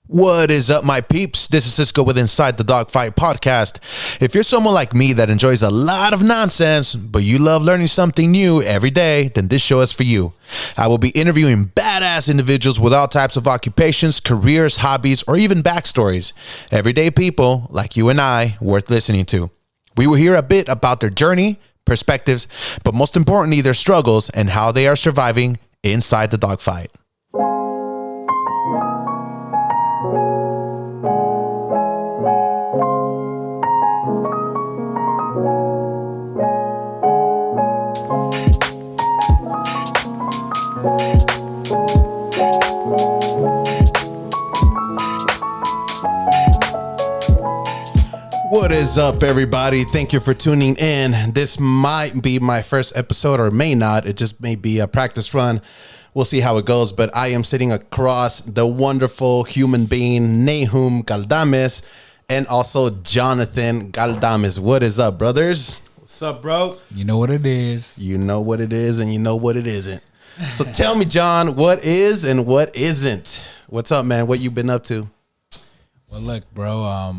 What is up, my peeps? This is Cisco with Inside the Dogfight podcast. If you're someone like me that enjoys a lot of nonsense, but you love learning something new every day, then this show is for you. I will be interviewing badass individuals with all types of occupations, careers, hobbies, or even backstories. Everyday people like you and I, worth listening to. We will hear a bit about their journey, perspectives, but most importantly, their struggles and how they are surviving inside the dogfight. What is up, everybody? Thank you for tuning in. This might be my first episode or may not. It just may be a practice run. We'll see how it goes. But I am sitting across the wonderful human being, Nahum Galdamez, and also Jonathan Galdamez. What is up, brothers? What's up, bro? You know what it is. You know what it is and you know what it isn't. So tell me, John, what is and what isn't? What's up, man? What you been up to? Well, look, bro,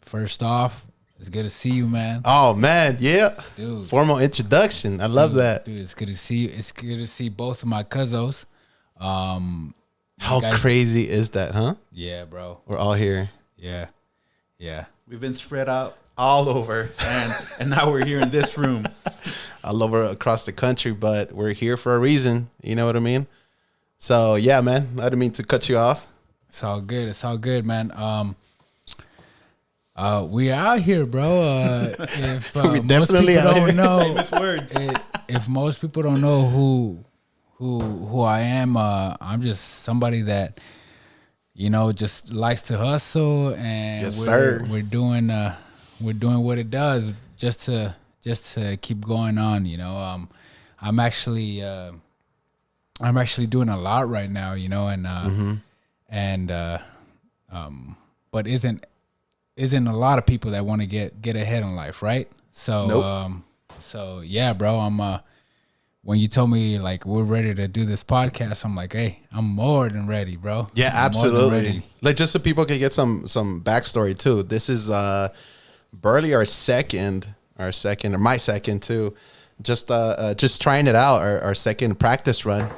first off, it's good to see you, man. Oh, man, yeah. Dude. Formal introduction. I love that. Dude, it's good to see you. It's good to see both of my cousins. How guys, crazy is that, huh? Yeah, bro. We're all here. Yeah. We've been spread out, All over. and now we're here in this room. All over across the country, but we're here for a reason. You know what I mean? So, yeah, man. I didn't mean to cut you off. It's all good. It's all good, man. We out here, bro. If We most definitely people out don't here. know, Famous words. if most people don't know who I am, I'm just somebody that just likes to hustle, and Yes, sir. we're doing what it does just to keep going on. I'm actually doing a lot right now, but isn't a lot of people that want to get ahead in life, right? So Nope. So yeah, bro, I'm when you told me like we're ready to do this podcast, I'm like, hey, I'm more than ready, bro. Yeah, I'm more than absolutely. ready. Like, just so people can get some backstory, too. This is barely my second, too. Just trying it out, our second practice run,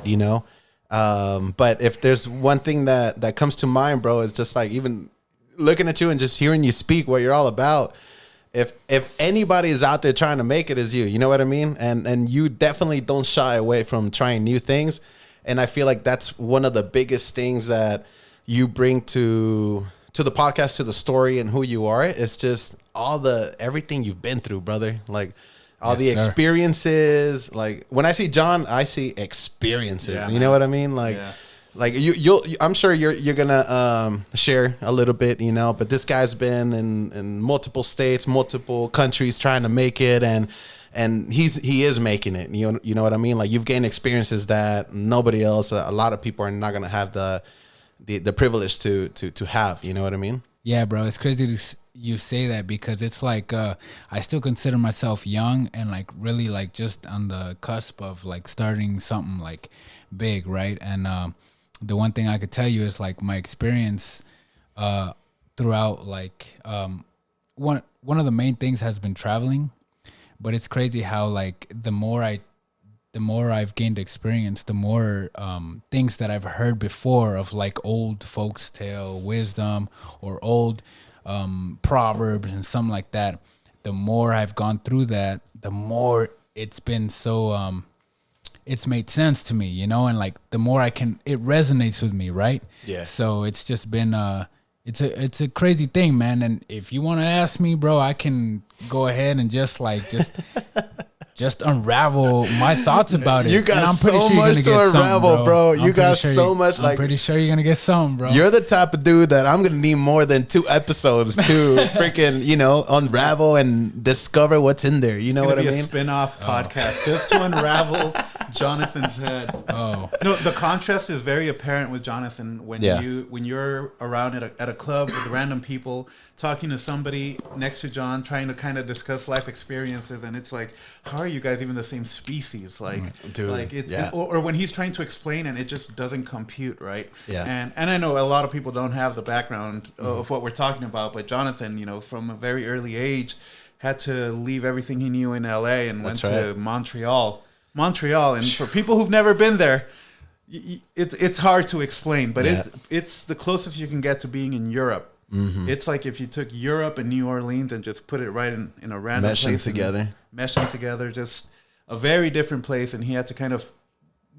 But if there's one thing that comes to mind, bro, it's just like even looking at you and just hearing you speak what you're all about. If anybody is out there trying to make it, is you. You know what I mean? And you definitely don't shy away from trying new things. And I feel like that's one of the biggest things that you bring to the podcast, to the story and who you are. It's just everything you've been through, brother. Like all the Yes, sir. experiences. Like when I see John, I see experiences. Yeah, you know what I mean? Like, Yeah. like you'll. I'm sure you're gonna share a little bit, But this guy's been in multiple states, multiple countries, trying to make it, and he is making it. You know what I mean? Like you've gained experiences that nobody else, a lot of people are not gonna have the privilege to have. You know what I mean? Yeah, bro, it's crazy you say that because it's like I still consider myself young and like really like just on the cusp of like starting something like big, right? And the one thing I could tell you is like my experience throughout like one of the main things has been traveling, but it's crazy how like the more I've gained experience, the more things that I've heard before of like old folks' tale wisdom or old proverbs and something like that. The more I've gone through that, the more it's been so it's made sense to me, and like the more it resonates with me, right? Yeah. So it's just been it's a crazy thing, man. And if you want to ask me, bro, I can go ahead and just unravel my thoughts about it. You got And I'm pretty so sure you're much gonna to get something, unravel, bro. You I'm got pretty so much, I'm like- pretty sure you're gonna get something, bro. You're the type of dude that I'm gonna need more than 2 episodes to freaking unravel and discover what's in there. You know It's what gonna I be mean? a spin-off podcast just to unravel Jonathan's head. Oh, No, the contrast is very apparent with Jonathan when you're around at a club with random people talking to somebody next to John, trying to kind of discuss life experiences, and it's like, how are you guys even the same species? Like, Dude, like it's or when he's trying to explain and it just doesn't compute, right? Yeah. And I know a lot of people don't have the background of what we're talking about, but Jonathan, you know, from a very early age, had to leave everything he knew in LA and went to Montreal, and for people who've never been there, it's hard to explain, but it's the closest you can get to being in Europe. It's like if you took Europe and New Orleans and just put it right in a random Mesh place, mesh them together, just a very different place. And he had to kind of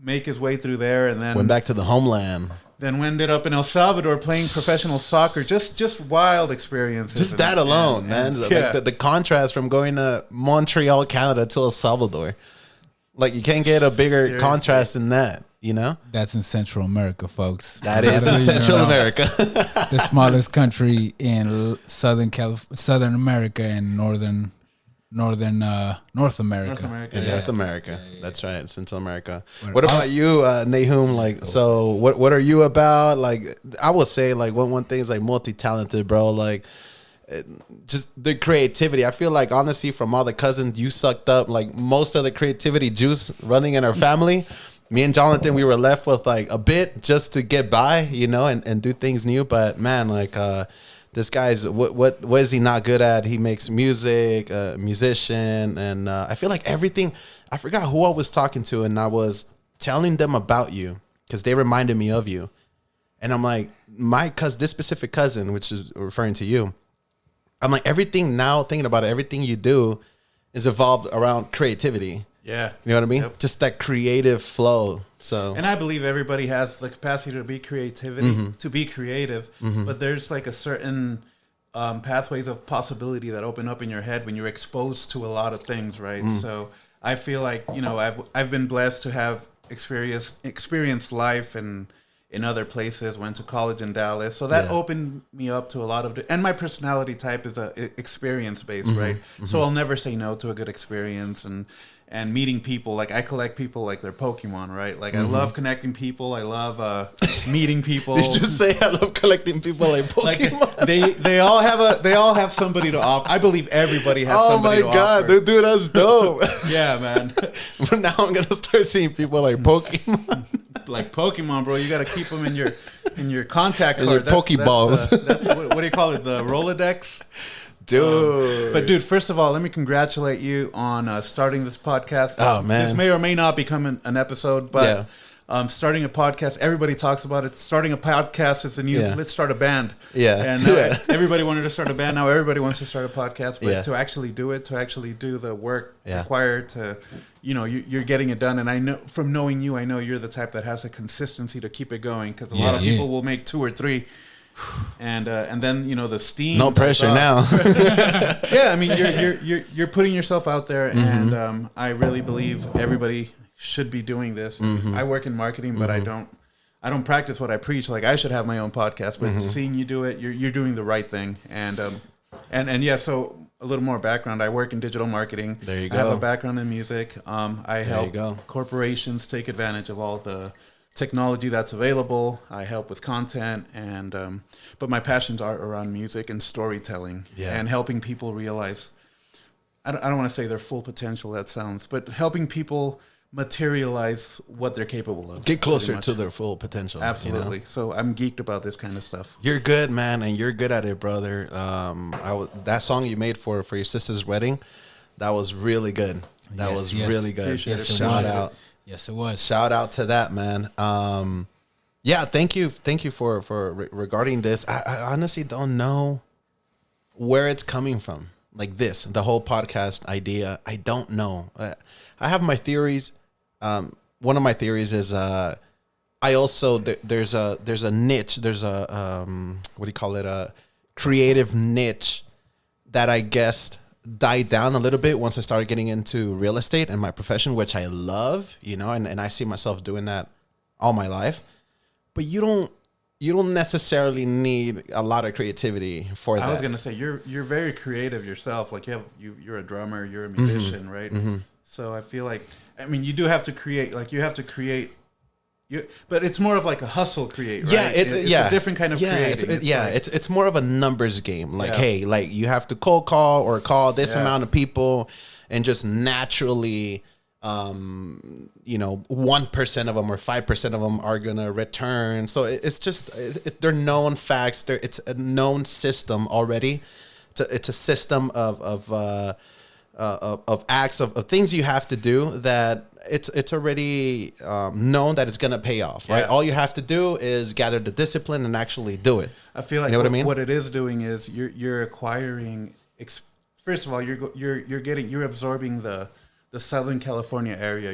make his way through there, and then went back to the homeland. Then we ended up in El Salvador playing professional soccer. Just wild experiences. Just that alone, man. Like the contrast from going to Montreal, Canada to El Salvador. Like, you can't get a bigger contrast than that, you know? that's in Central America, folks. That is in Central America. The smallest country in Southern America and North America. North America. In North America. That's right, Central America. What about you, Nahum? Like, so what are you about? Like, I would say, like, one thing is, like, multi-talented, bro. Like, just the creativity. I feel like, honestly, from all the cousins, you sucked up, like, most of the creativity juice running in our family. Me and Jonathan, we were left with, like, a bit just to get by, you know, and do things new. But, man, like, this guy's, what is he not good at? He makes music, musician, and I feel like everything. I forgot who I was talking to, and I was telling them about you because they reminded me of you. And I'm like, this specific cousin, which is referring to you, I'm like, everything now, thinking about it, everything you do is evolved around creativity. Yeah. You know what I mean? Yep. Just that creative flow. So, and I believe everybody has the capacity to be creative, but there's like a certain pathways of possibility that open up in your head when you're exposed to a lot of things, right? So I feel like, you know, I've been blessed to have experienced life and in other places, went to college in Dallas. So that opened me up to a lot of, and my personality type is experience based, right? So I'll never say no to a good experience, and meeting people. Like, I collect people like they're Pokemon, right? Like, I love connecting people. I love meeting people. Did you just say I love collecting people like Pokemon? Like, they all have somebody to offer. I believe everybody has somebody to offer. Oh my god, dude, that's dope. Yeah, man. But now I'm gonna start seeing people like Pokemon. Like Pokemon, bro. You got to keep them in your contact card. Your Pokeballs. That's what do you call it? The Rolodex? Dude. But dude, first of all, let me congratulate you on starting this podcast. Oh, man. This may or may not become an episode, but starting a podcast, everybody talks about it. Starting a podcast is a new, let's start a band. Yeah. And everybody wanted to start a band. Now everybody wants to start a podcast, but to actually do it, to actually do the work required to, you know, you're getting it done. And I know, from knowing you, I know you're the type that has a consistency to keep it going, because a lot of people will make 2 or 3. And then, you know, the steam. No pressure now. Yeah, I mean, you're putting yourself out there, and I really believe everybody should be doing this. I work in marketing, but I don't practice what I preach. Like, I should have my own podcast, but seeing you do it, you're doing the right thing. And yeah, so a little more background. I work in digital marketing. There you go. I have a background in music. I help corporations take advantage of all the technology that's available. I help with content, and but my passions are around music and storytelling, and helping people realize, I don't want to say their full potential, that sounds, but helping people materialize what they're capable of. Get closer to their full potential. Absolutely. You know? So I'm geeked about this kind of stuff. You're good, man, and you're good at it, brother. That song you made for your sister's wedding, that was really good. That was really good. Shout out. Yes, it was. Shout out to that, man. Yeah, thank you for regarding this. I honestly don't know where it's coming from. Like this, the whole podcast idea, I don't know. I have my theories. One of my theories is I also there's a niche. There's a what do you call it? A creative niche that I guess died down a little bit once I started getting into real estate and my profession, which I love, you know, and I see myself doing that all my life. But you don't necessarily need a lot of creativity for that. I was gonna say you're very creative yourself. Like you're a drummer, you're a musician, right? So I feel like I mean, you do have to create. Like you have to create. But it's more of like a hustle create, right? Yeah, it's a different kind of creating. It's more of a numbers game. Like, Yeah. hey, like you have to cold call or call this Yeah. amount of people, and just naturally, 1% of them or 5% of them are gonna return. So it's just they're known facts. It's a known system already. It's a system of acts of things you have to do that. It's already known that it's gonna pay off, right? Yeah. All you have to do is gather the discipline and actually do it. I feel like you know what I mean? What it is doing is you're acquiring. First of all, you're absorbing the Southern California area.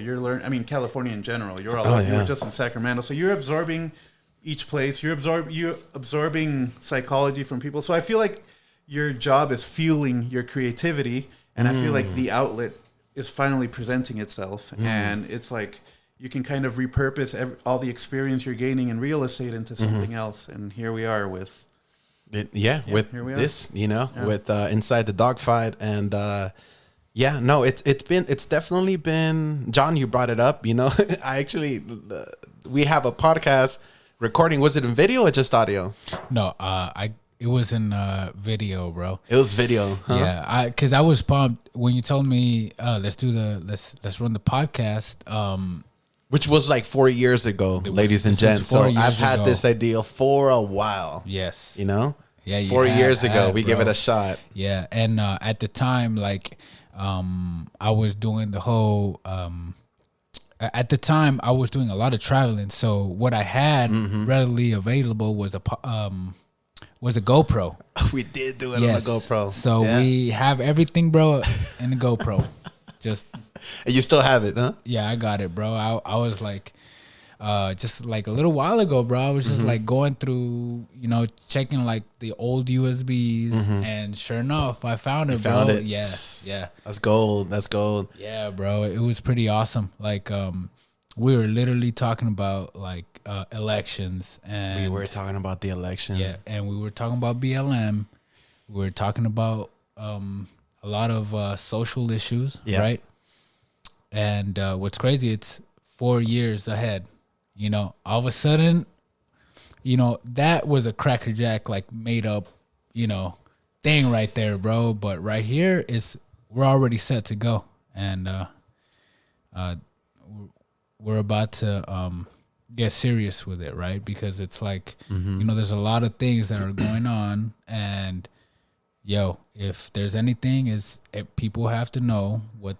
California in general. You were just in Sacramento, so you're absorbing each place. You're absorbing psychology from people. So I feel like your job is fueling your creativity, and I feel like the outlet is finally presenting itself, and it's like you can kind of repurpose all the experience you're gaining in real estate into something else. And here we are with with here we are. this, with inside the Dogfight, and it's definitely been. John, you brought it up. I actually we have a podcast recording. Was it in video or just audio? No, it was in video, bro. It was video. Huh? Yeah, because I was pumped when you told me let's run the podcast. Which was like 4 years ago, ladies and gents. So I've had this idea for a while. Yes. Yeah, 4 years ago, we gave it a shot. Yeah, and at the time, like, I was doing the whole. At the time, I was doing a lot of traveling, so what I had readily available was a GoPro. We did do it on a GoPro. So we have everything, bro, in the GoPro. And you still have it, huh? Yeah, I got it, bro. I was like, just like a little while ago, bro. I was just like going through, checking like the old USBs, and sure enough, I found it, bro. Found it. Yeah. That's gold. That's gold. Yeah, bro. It was pretty awesome. Like, we were literally talking about like elections, and We were talking about the election. yeah, and we were talking about BLM. We were talking about a lot of social issues, Yeah. right? And what's crazy, it's 4 years ahead. All of a sudden, that was a crackerjack, like made up, thing right there, bro. But right here we're already set to go, and we're about to get serious with it, right? Because it's like, there's a lot of things that are going on, and if there's anything, people have to know what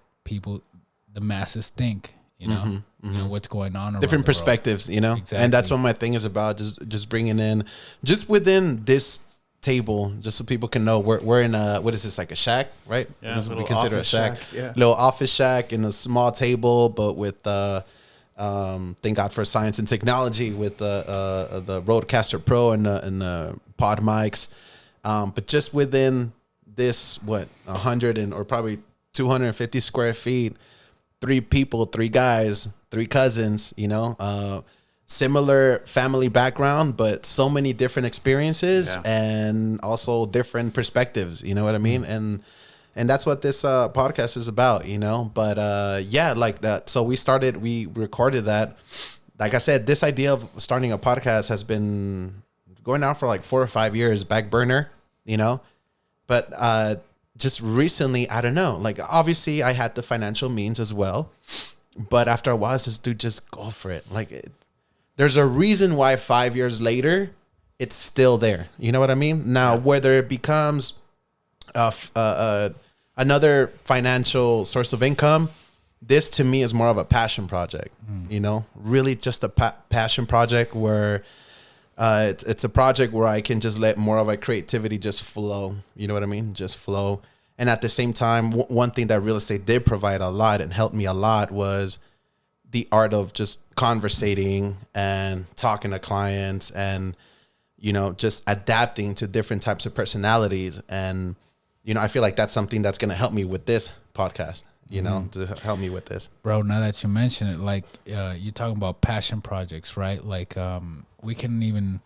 the masses think, what's going on around Different the world. perspectives, Exactly. And that's what my thing is about. Just bringing in, just within this table, just so people can know we're in what is this, like a shack, right? Yeah, This is what we little consider a office shack. yeah. Little office shack in a small table, but with thank God for science and technology with the Rodecaster Pro and the pod mics. But just within this, 100 or probably 250 square feet, 3 people, 3 guys, 3 cousins, similar family background, but so many different experiences and also different perspectives. You know what I mean? And that's what this podcast is about, But like that. So we recorded that. Like I said, this idea of starting a podcast has been going on for like 4 or 5 years, back burner, But just recently, I don't know. Like, obviously, I had the financial means as well. But after a while, it's just, dude, just go for it. Like, there's a reason why 5 years later, it's still there. You know what I mean? Now, whether it becomes another financial source of income, this to me is more of a passion project. Really just a passion project where it's a project where I can just let more of my creativity just flow. You know what I mean? Just flow. And at the same time, one thing that real estate did provide a lot and helped me a lot was the art of just conversating and talking to clients and, just adapting to different types of personalities. And, I feel like that's something that's going to help me with this podcast, to help me with this. Bro, now that you mention it, like you're talking about passion projects, right? Like we can even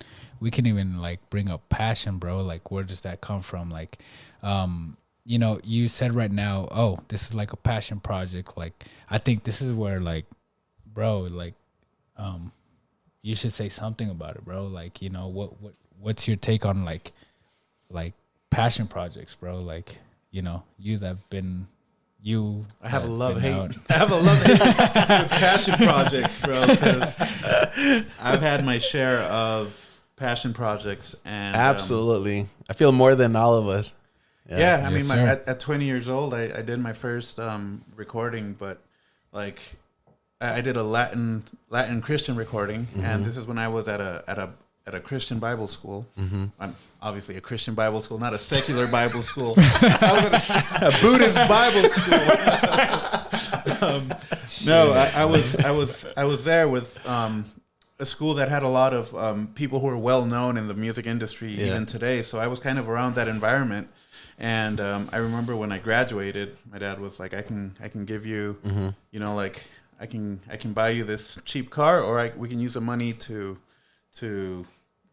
like bring up passion, bro. Like, where does that come from? Like you know, you said right now, oh, this is like a passion project. Like, I think this is where, like, bro, like, you should say something about it, bro. Like, you know, what's your take on like passion projects, bro? Like, you know, you that have been, you. I have a love-hate. out. I have a love-hate with passion projects, bro, because I've had my share of passion projects. And Absolutely. I feel more than all of us. yeah, I Yes, mean, sir. at 20 years old, I did my first recording, but like I did a Latin Christian recording, and this is when I was at a Christian Bible school. I'm obviously a Christian Bible school, not a secular Bible school. I was at a Buddhist Bible school. No, I was there with a school that had a lot of people who are well known in the music industry even today. So I was kind of around that environment. And I remember when I graduated, my dad was like, "I can give you, you know, like I can buy you this cheap car, or we can use the money to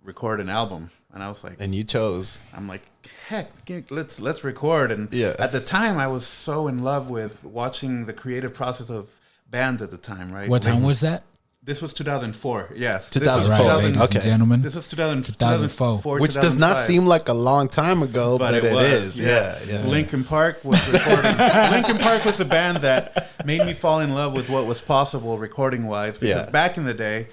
record an album." And I was like, And you chose. I'm like, heck, let's record. And at the time, I was so in love with watching the creative process of bands at the time. Right? What time was that? This was 2004. Yes, 2004. Right, ladies Okay. and gentlemen. This was 2004. 2004. Which does not 2005. seem like a long time ago, but it was, is. Yeah. Linkin Park was recording. Linkin Park was the band that made me fall in love with what was possible recording wise. Because back in the day,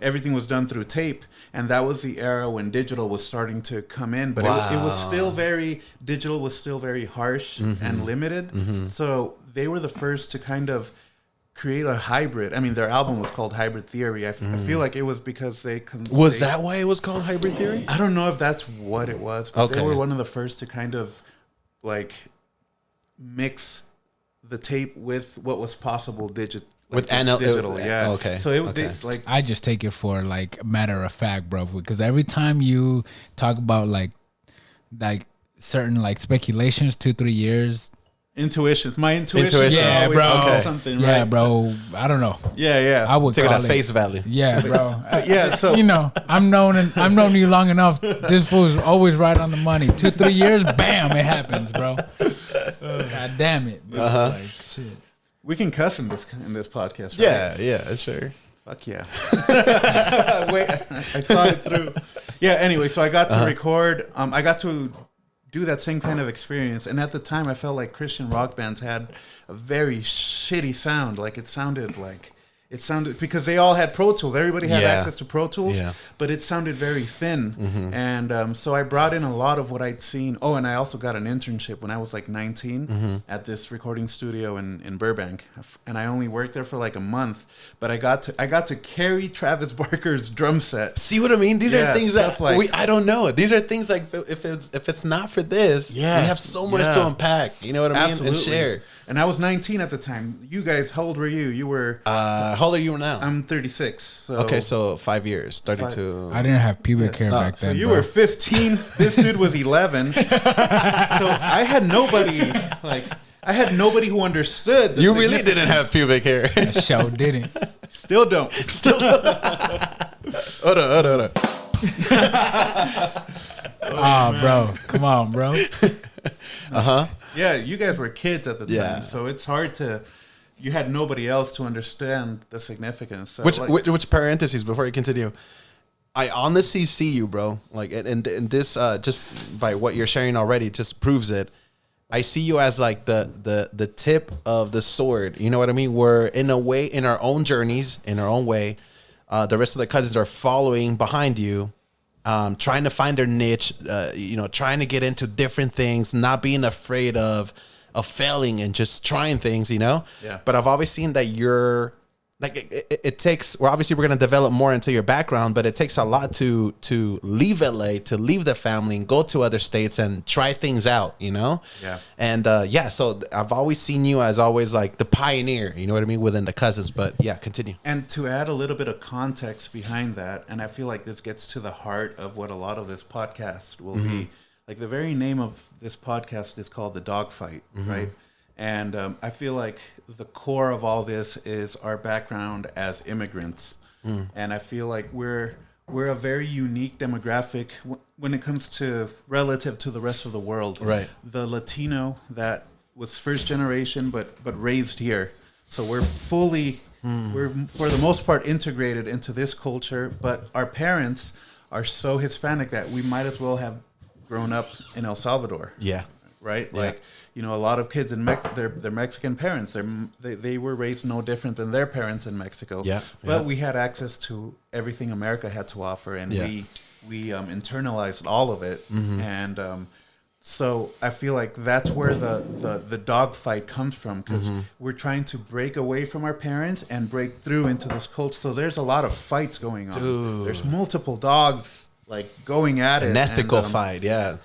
everything was done through tape, and that was the era when digital was starting to come in. But it was still digital was still very harsh and limited. So they were the first to kind of create a hybrid. I mean, their album was called Hybrid Theory. I feel like it was because Was that why it was called Hybrid Theory? I don't know if that's what it was, but they were one of the first to kind of like mix the tape with what was possible digital. Yeah. Okay. So like I just take it for like matter of fact, bro, because every time you talk about like certain like speculations, 2-3 years. intuitions. My intuition. Yeah, always bro. okay. Something, right? Yeah, bro. I don't know. Yeah. I would Take it call at face value. Yeah, bro. Yeah, so You know, I've known you long enough. This fool's always right on the money. 2-3 years, bam, it happens, bro. God damn it. Like, shit. we can cuss in this podcast, right? Yeah, sure. Fuck yeah. Wait, I thought it through. Yeah, anyway, so I got to record. I got to do that same kind of experience. And at the time, I felt like Christian rock bands had a very shitty sound. Like it sounded because they all had Pro Tools. Everybody had access to Pro Tools, but it sounded very thin. And so I brought in a lot of what I'd seen. Oh, and I also got an internship when I was like 19 at this recording studio in Burbank. And I only worked there for like a month, but I got to carry Travis Barker's drum set. See what I mean? These are things that like, I don't know. These are things like if it's not for this, we have so much to unpack. You know what I mean? Absolutely. And share. And I was 19 at the time. You guys, how old were you? You were... how old are you now? I'm 36. So Okay, so 5 years. 32. I didn't have pubic hair back so then. you bro. were 15. This dude was 11. So I had nobody who understood. You really didn't have pubic hair. I sure didn't. Still don't. Hold on. Bro. Come on, bro. Yeah, you guys were kids at the time, Yeah. so it's hard to. You had nobody else to understand the significance. So Which parentheses before you continue? I honestly see you, bro. Like, and this just by what you're sharing already just proves it. I see you as like the tip of the sword. You know what I mean? We're in a way in our own journeys, in our own way. The rest of the cousins are following behind you, trying to find their niche. Trying to get into different things, not being afraid of failing and just trying things. You know. Yeah. But I've always seen that you're. Like it takes. Well, obviously we're gonna develop more into your background, but it takes a lot to leave LA, to leave the family, and go to other states and try things out. You know. Yeah. And so I've always seen you as always like the pioneer. You know what I mean within the cousins. But yeah, continue. And to add a little bit of context behind that, and I feel like this gets to the heart of what a lot of this podcast will be. Like the very name of this podcast is called the Dogfight, right? And I feel like the core of all this is our background as immigrants. And I feel like we're we're a very unique demographic when it comes to relative to the rest of the world. Right. The Latino that was first generation but raised here. So we're fully we're for the most part integrated into this culture, but our parents are so Hispanic that we might as well have grown up in El Salvador. Yeah. Right? Yeah. Like, you know, a lot of kids in they're Mexican parents. They were raised no different than their parents in Mexico. Yeah. But we had access to everything America had to offer, and we internalized all of it. And so I feel like that's where the dogfight comes from, because we're trying to break away from our parents and break through into this culture. So there's a lot of fights going on. Dude. There's multiple dogs like going at it. An ethical and, fight, yeah.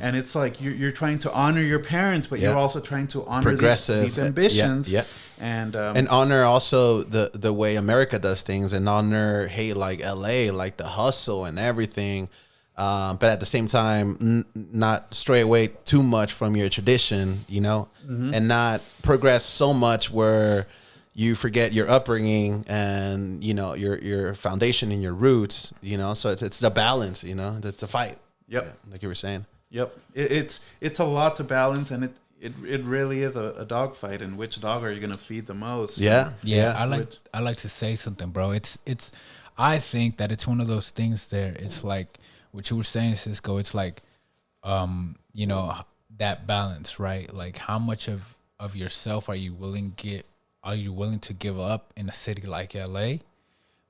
And it's like you're trying to honor your parents, but you're also trying to honor progressive these ambitions. And honor also the way America does things, and honor, hey, like LA, like the hustle and everything. But at the same time, not stray away too much from your tradition, you know, and not progress so much where you forget your upbringing and, you know, your foundation and your roots, you know. So it's the balance, you know. It's a fight. Yep. Yeah, like you were saying. Yep. It's a lot to balance, and it really is a dog fight. And which dog are you going to feed the most? Yeah. I like to say something, bro. It's I think that it's one of those things there. It's like what you were saying, Cisco. It's like, you know, that balance, right? Like, how much of yourself are you willing to give up in a city like LA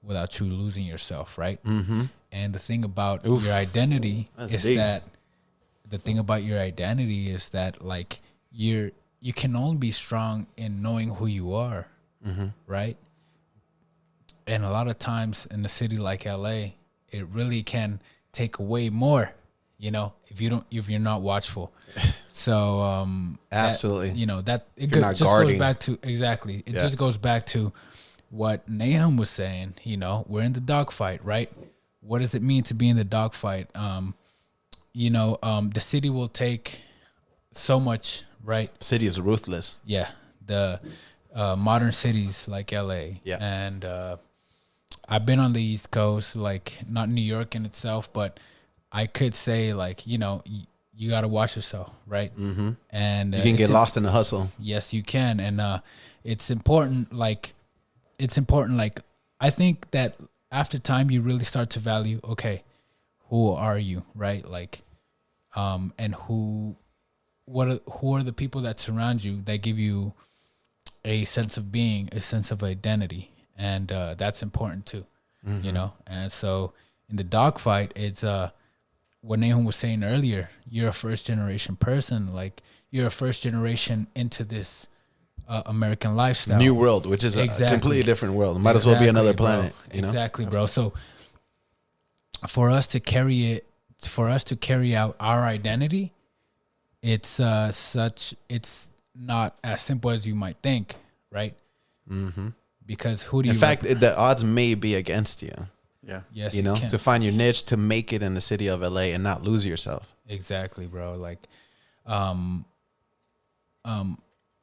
without you losing yourself, right? And the thing about your identity is that like you can only be strong in knowing who you are, right? And a lot of times in a city like LA, it really can take away more, you know, if you're not watchful. So absolutely, that, you know, that it just goes back to exactly. It just goes back to what Nahum was saying. You know, we're in the dogfight, right? What does it mean to be in the dogfight? You know, the city will take so much, right? City is ruthless. Yeah, the modern cities like LA. Yeah, and I've been on the East Coast, like not New York in itself, but I could say, like, you know, you got to watch yourself, right? And you can get lost in the hustle. Yes, you can. And it's important. Like, I think that after time, you really start to value, okay, who are you, right? Like, and who are the people that surround you that give you a sense of being, a sense of identity. And that's important too, you know? And so in the dogfight, it's what Nahum was saying earlier, you're a first generation person. Like, you're a first generation into this American lifestyle. New world, which is a completely different world. Might as well be another planet. You know? Exactly, bro. So for us to carry out our identity, it's not as simple as you might think, right? Because who do you... In fact, the odds may be against you. Yeah. Yes, you know, to find your niche, to make it in the city of LA and not lose yourself. Exactly, bro. Like,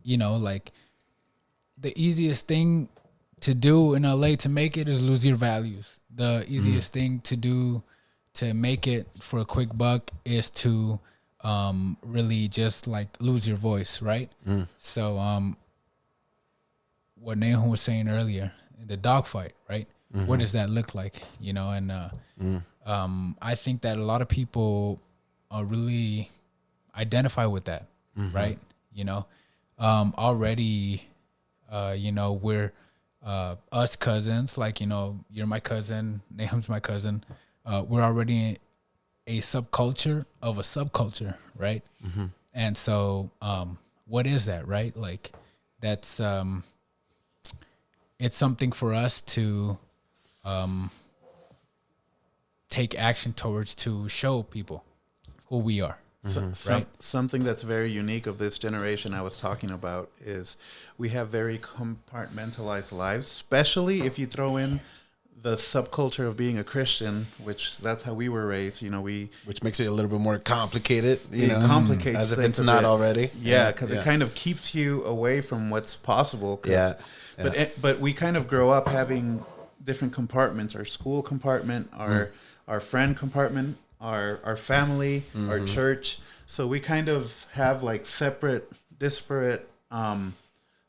you know, like the easiest thing to do in LA to make it is lose your values. The easiest thing to do to make it for a quick buck is to really just like lose your voice, right? So what Nahum was saying earlier, the dogfight, right? What does that look like? You know, and I think that a lot of people really identify with that, right? You know, already, you know, we're us cousins, like, you know, you're my cousin, Nahum's my cousin. We're already a subculture of a subculture, right? And so what is that, right? Like, that's it's something for us to take action towards, to show people who we are. Right? Something that's very unique of this generation I was talking about is we have very compartmentalized lives, especially if you throw in the subculture of being a Christian, which that's how we were raised. You know, which makes it a little bit more complicated. It complicates as if things it's not already. Yeah, because it kind of keeps you away from what's possible. Yeah. But we kind of grow up having different compartments: our school compartment, our friend compartment, our family, our church. So we kind of have like separate, disparate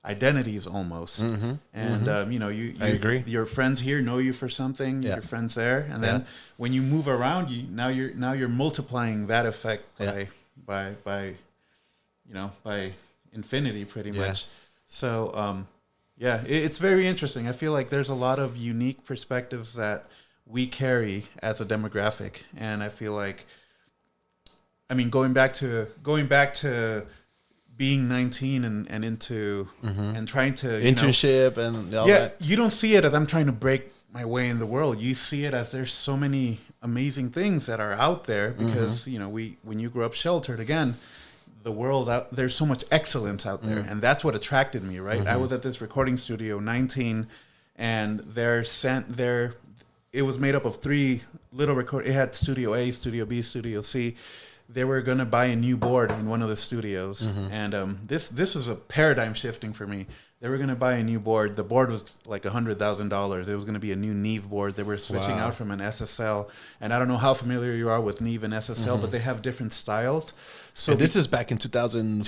identities almost. And you know, you I agree. Your friends here know you for something. Your friends there, and then when you move around, now you're multiplying that effect by you know, by infinity pretty much. So it's very interesting. I feel like there's a lot of unique perspectives that we carry as a demographic, and I feel like, I mean, going back to being 19 and into and trying to internship and all that. You don't see it as I'm trying to break my way in the world. You see it as there's so many amazing things that are out there because you know, when you grow up sheltered, again, the world out there's so much excellence out there, and that's what attracted me. Right, I was at this recording studio, 19, and it was made up of 3 little record. It had Studio A, Studio B, Studio C. They were gonna buy a new board in one of the studios, and this was a paradigm shifting for me. They were gonna buy a new board. The board was like $100,000. It was gonna be a new Neve board. They were switching out from an SSL, and I don't know how familiar you are with Neve and SSL, but they have different styles. So this is back in 2004,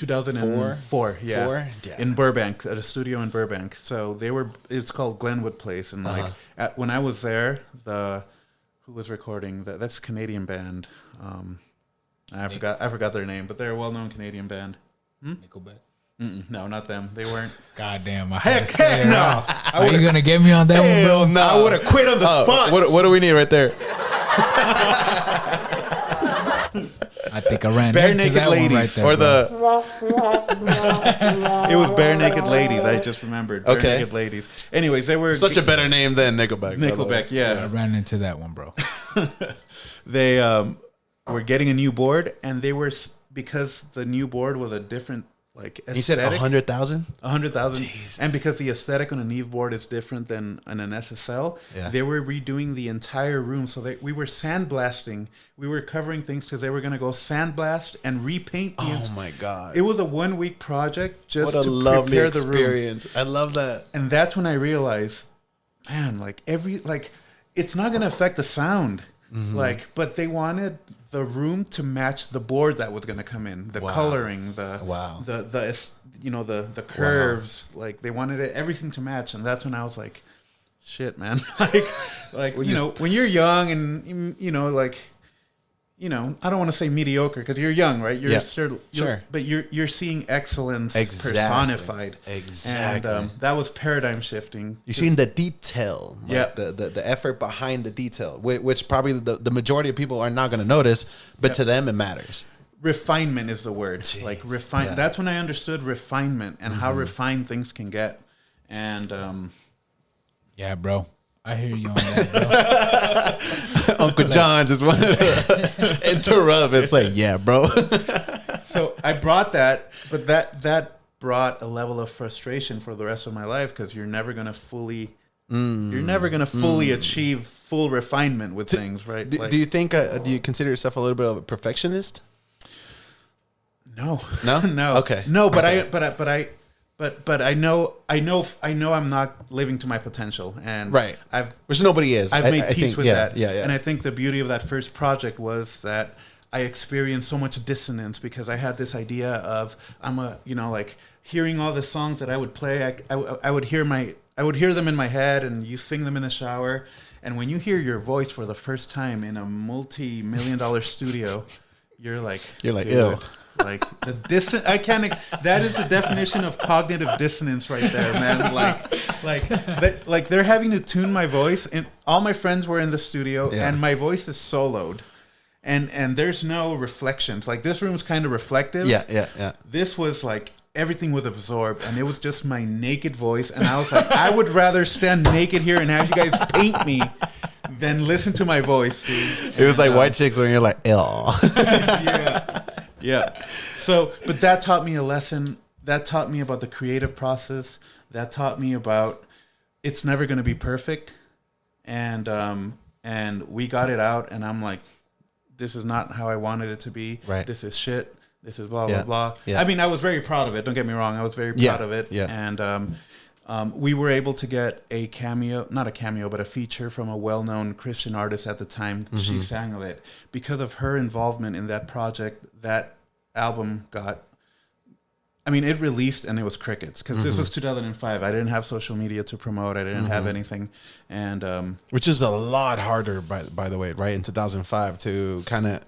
in Burbank, at a studio in Burbank. So it's called Glenwood Place, and like when I was there, who was recording that's a Canadian band. I forgot their name, but they're a well-known Canadian band. Nickelback. No, not them. They weren't. Goddamn! Heck no! Are you gonna get me on that one, bro? No, I would have quit on the spot. What do we need right there? I think I ran Bare into Naked that Ladies, one right there, Or bro. It was Bare Naked Ladies. I just remembered. Bare Okay. Naked Ladies. Anyways, they were Such a better name than Nickelback. Nickelback. I Yeah, ran into that one, bro. they were getting a new board, and they were because the new board was a different like aesthetic. You said 100,000? 100,000, and because the aesthetic on a Neve board is different than on an SSL, they were redoing the entire room. So we were sandblasting. We were covering things because they were going to go sandblast and repaint. Oh my God! It was a 1-week project just What a to lovely prepare the room. experience. I love that. And that's when I realized, man, it's not going to affect the sound. But they wanted the room to match the board that was going to come in, the coloring, the curves, like they wanted everything to match. And that's when I was like, shit, man, when you're young and I don't want to say mediocre because you're young, right? You're sure, but you're seeing excellence personified. Exactly. And that was paradigm shifting. You're seeing the detail, the effort behind the detail, which probably the majority of people are not going to notice, but to them it matters. Refinement is the word. Jeez. Like refine. Yeah. That's when I understood refinement and how refined things can get. And yeah, bro. I hear you on that, bro. Uncle John just wanted to interrupt. It's like, yeah, bro. So I brought that, but that brought a level of frustration for the rest of my life because you're never gonna fully achieve full refinement with things, right? Do you think? Do you consider yourself a little bit of a perfectionist? No. No. Okay. No, but I know I'm not living to my potential, and which nobody is. I've made peace with that. Yeah. And I think the beauty of that first project was that I experienced so much dissonance because I had this idea of hearing all the songs that I would play. I would hear them in my head, and you sing them in the shower. And when you hear your voice for the first time in a multi-million-dollar studio, you're like, ew. Like that is the definition of cognitive dissonance right there, man. Like they're having to tune my voice, and all my friends were in the studio, and my voice is soloed, and there's no reflections. Like this room's kind of reflective. Yeah. This was like everything was absorbed, and it was just my naked voice, and I was like, I would rather stand naked here and have you guys paint me than listen to my voice, dude. It was like White Chicks when you're like, ew. Yeah. So, but that taught me a lesson. That taught me about the creative process. That taught me about it's never going to be perfect. And we got it out, and I'm like, this is not how I wanted it to be. Right. This is shit. This is blah, blah, blah. Yeah. I mean, I was very proud of it. Don't get me wrong. I was very proud of it. Yeah. And we were able to get a cameo, not a cameo, but a feature from a well-known Christian artist at the time. She sang of it. Because of her involvement in that project, that album it released and it was crickets, because this was 2005. I didn't have social media to promote. I didn't have anything. And which is a lot harder, by the way, right? In 2005 to kind of,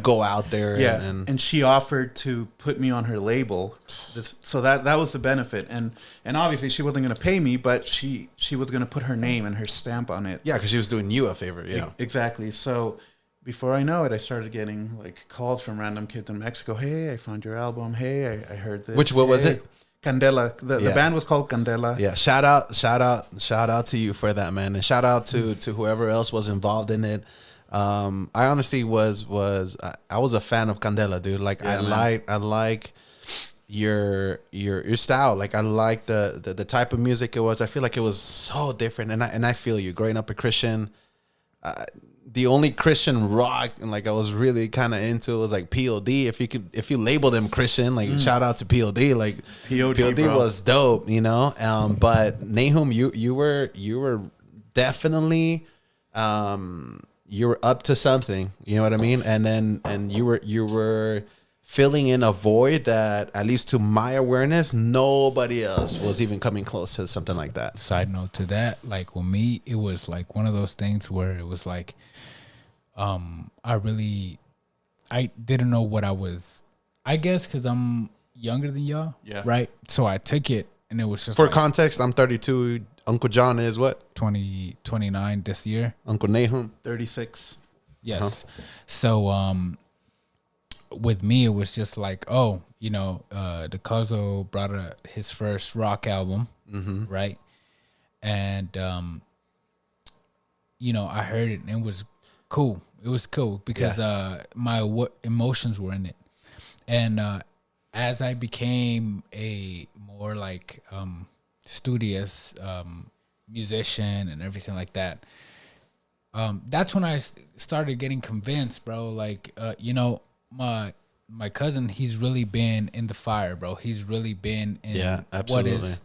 go out there. Yeah, and she offered to put me on her label. So that was the benefit. And obviously she wasn't going to pay me, but she was going to put her name and her stamp on it. Yeah, because she was doing you a favor. Yeah, exactly. So before I know it, I started getting like calls from random kids in Mexico. Hey, I found your album. Hey, I heard this. What was it? Candela. The band was called Candela. Yeah. Shout out to you for that, man, and shout out to whoever else was involved in it. I honestly was a fan of Candela, dude. Like I like your style. Like I like the type of music it was. I feel like it was so different, and I feel you growing up a Christian. The only Christian rock and like I was really kind of into was like POD. If you label them Christian, like shout out to POD. Like POD was dope, But Nahum, you were definitely you were up to something. You know what I mean? And you were filling in a void that, at least to my awareness, nobody else was even coming close to something like that. Side note to that, like with me, it was like one of those things where it was like, I didn't know what I was, I guess because I'm younger than y'all. Yeah. Right. So I took it and it was just for context, I'm 32. Uncle John is what? 29 this year. Uncle Nahum 36. Yes. So, with me, it was just like, the Cuzzo brought his first rock album, right? And, I heard it and it was cool. It was cool because my emotions were in it. And as I became a more like studious musician and everything like that, that's when I started getting convinced, bro. Like, my cousin, he's really been in the fire, bro. He's really been in what is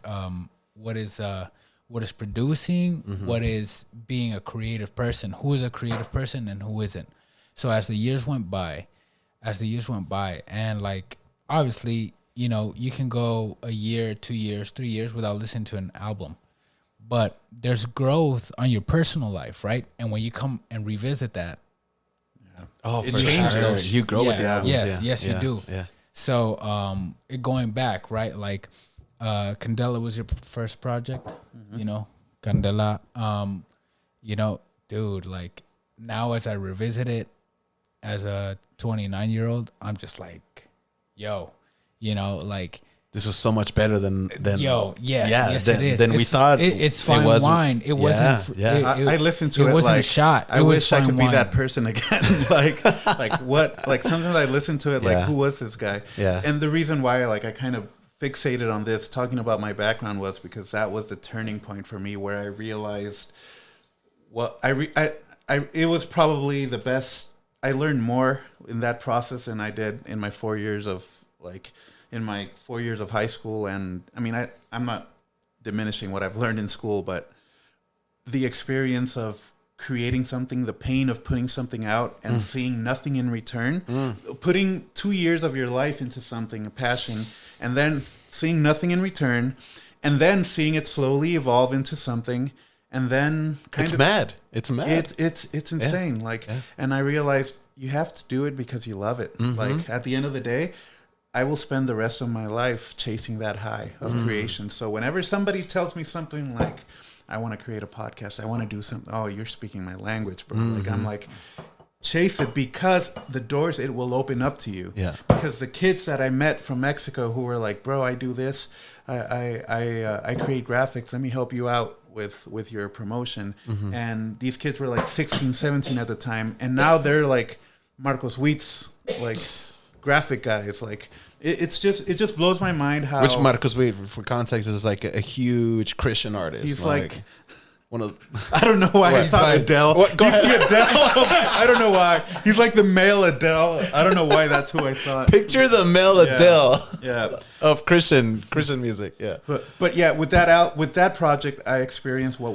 producing, what is being a creative person, who is a creative person and who isn't. So as the years went by, and like obviously, you can go a year, 2 years, 3 years without listening to an album. But there's growth on your personal life, right? And when you come and revisit that, it changes. Sure. You grow with the albums. Yes, you do. Yeah. So, going back, right? Like, Candela was your first project, Candela. Dude, like now as I revisit it as a 29-year-old, I'm just like, like. This is so much better than yes, it is. Than we thought. It's fine wine. It wasn't. I listened to it. It wasn't like, a shot. I wish I could be that person again. like what? Like sometimes I listen to it. Like who was this guy? Yeah. And the reason why I kind of fixated on this, talking about my background, was because that was the turning point for me where I realized it was probably the best. I learned more in that process than I did in my 4 years of in my 4 years of high school. And I mean, I'm not diminishing what I've learned in school, but the experience of creating something, the pain of putting something out and seeing nothing in return, putting 2 years of your life into something, a passion, and then seeing nothing in return, and then seeing it slowly evolve into something, and then It's mad. It's insane. And I realized you have to do it because you love it. Like at the end of the day, I will spend the rest of my life chasing that high of creation. So whenever somebody tells me something like, I want to create a podcast, I want to do something, oh, you're speaking my language, bro. Like I'm like, chase it, because the doors it will open up to you. Yeah. Because the kids that I met from Mexico who were like, bro, I do this, I create graphics, let me help you out with your promotion. And these kids were like 16, 17 at the time, and now they're like Marcos Witt's like graphic guys. Like it just blows my mind how. Which Marcos Witt, for context, is like a huge Christian artist. He's like One of I don't know why I thought Adele. What? Go ahead. Adele. I don't know why. He's like the male Adele. I don't know why that's who I thought. Picture the male Adele. Yeah. Of Christian music. Yeah. But yeah, with that project, I experienced what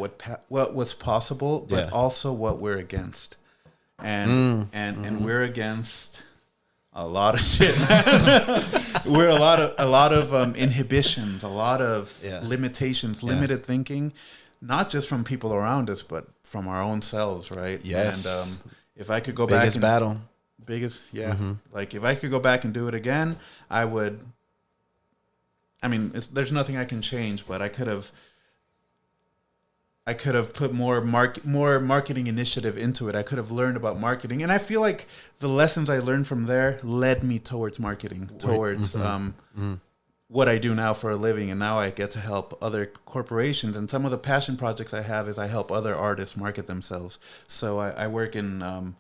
was possible, but also what we're against, and we're against a lot of shit. We're a lot of inhibitions, a lot of limitations, limited thinking. Not just from people around us, but from our own selves, right? Yes. And if I could go back, biggest battle, like if I could go back and do it again, I would. I mean, there's nothing I can change, but I could have put more marketing initiative into it. I could have learned about marketing, and I feel like the lessons I learned from there led me towards marketing, towards what I do now for a living, and now I get to help other corporations. And some of the passion projects I have is I help other artists market themselves. So I work in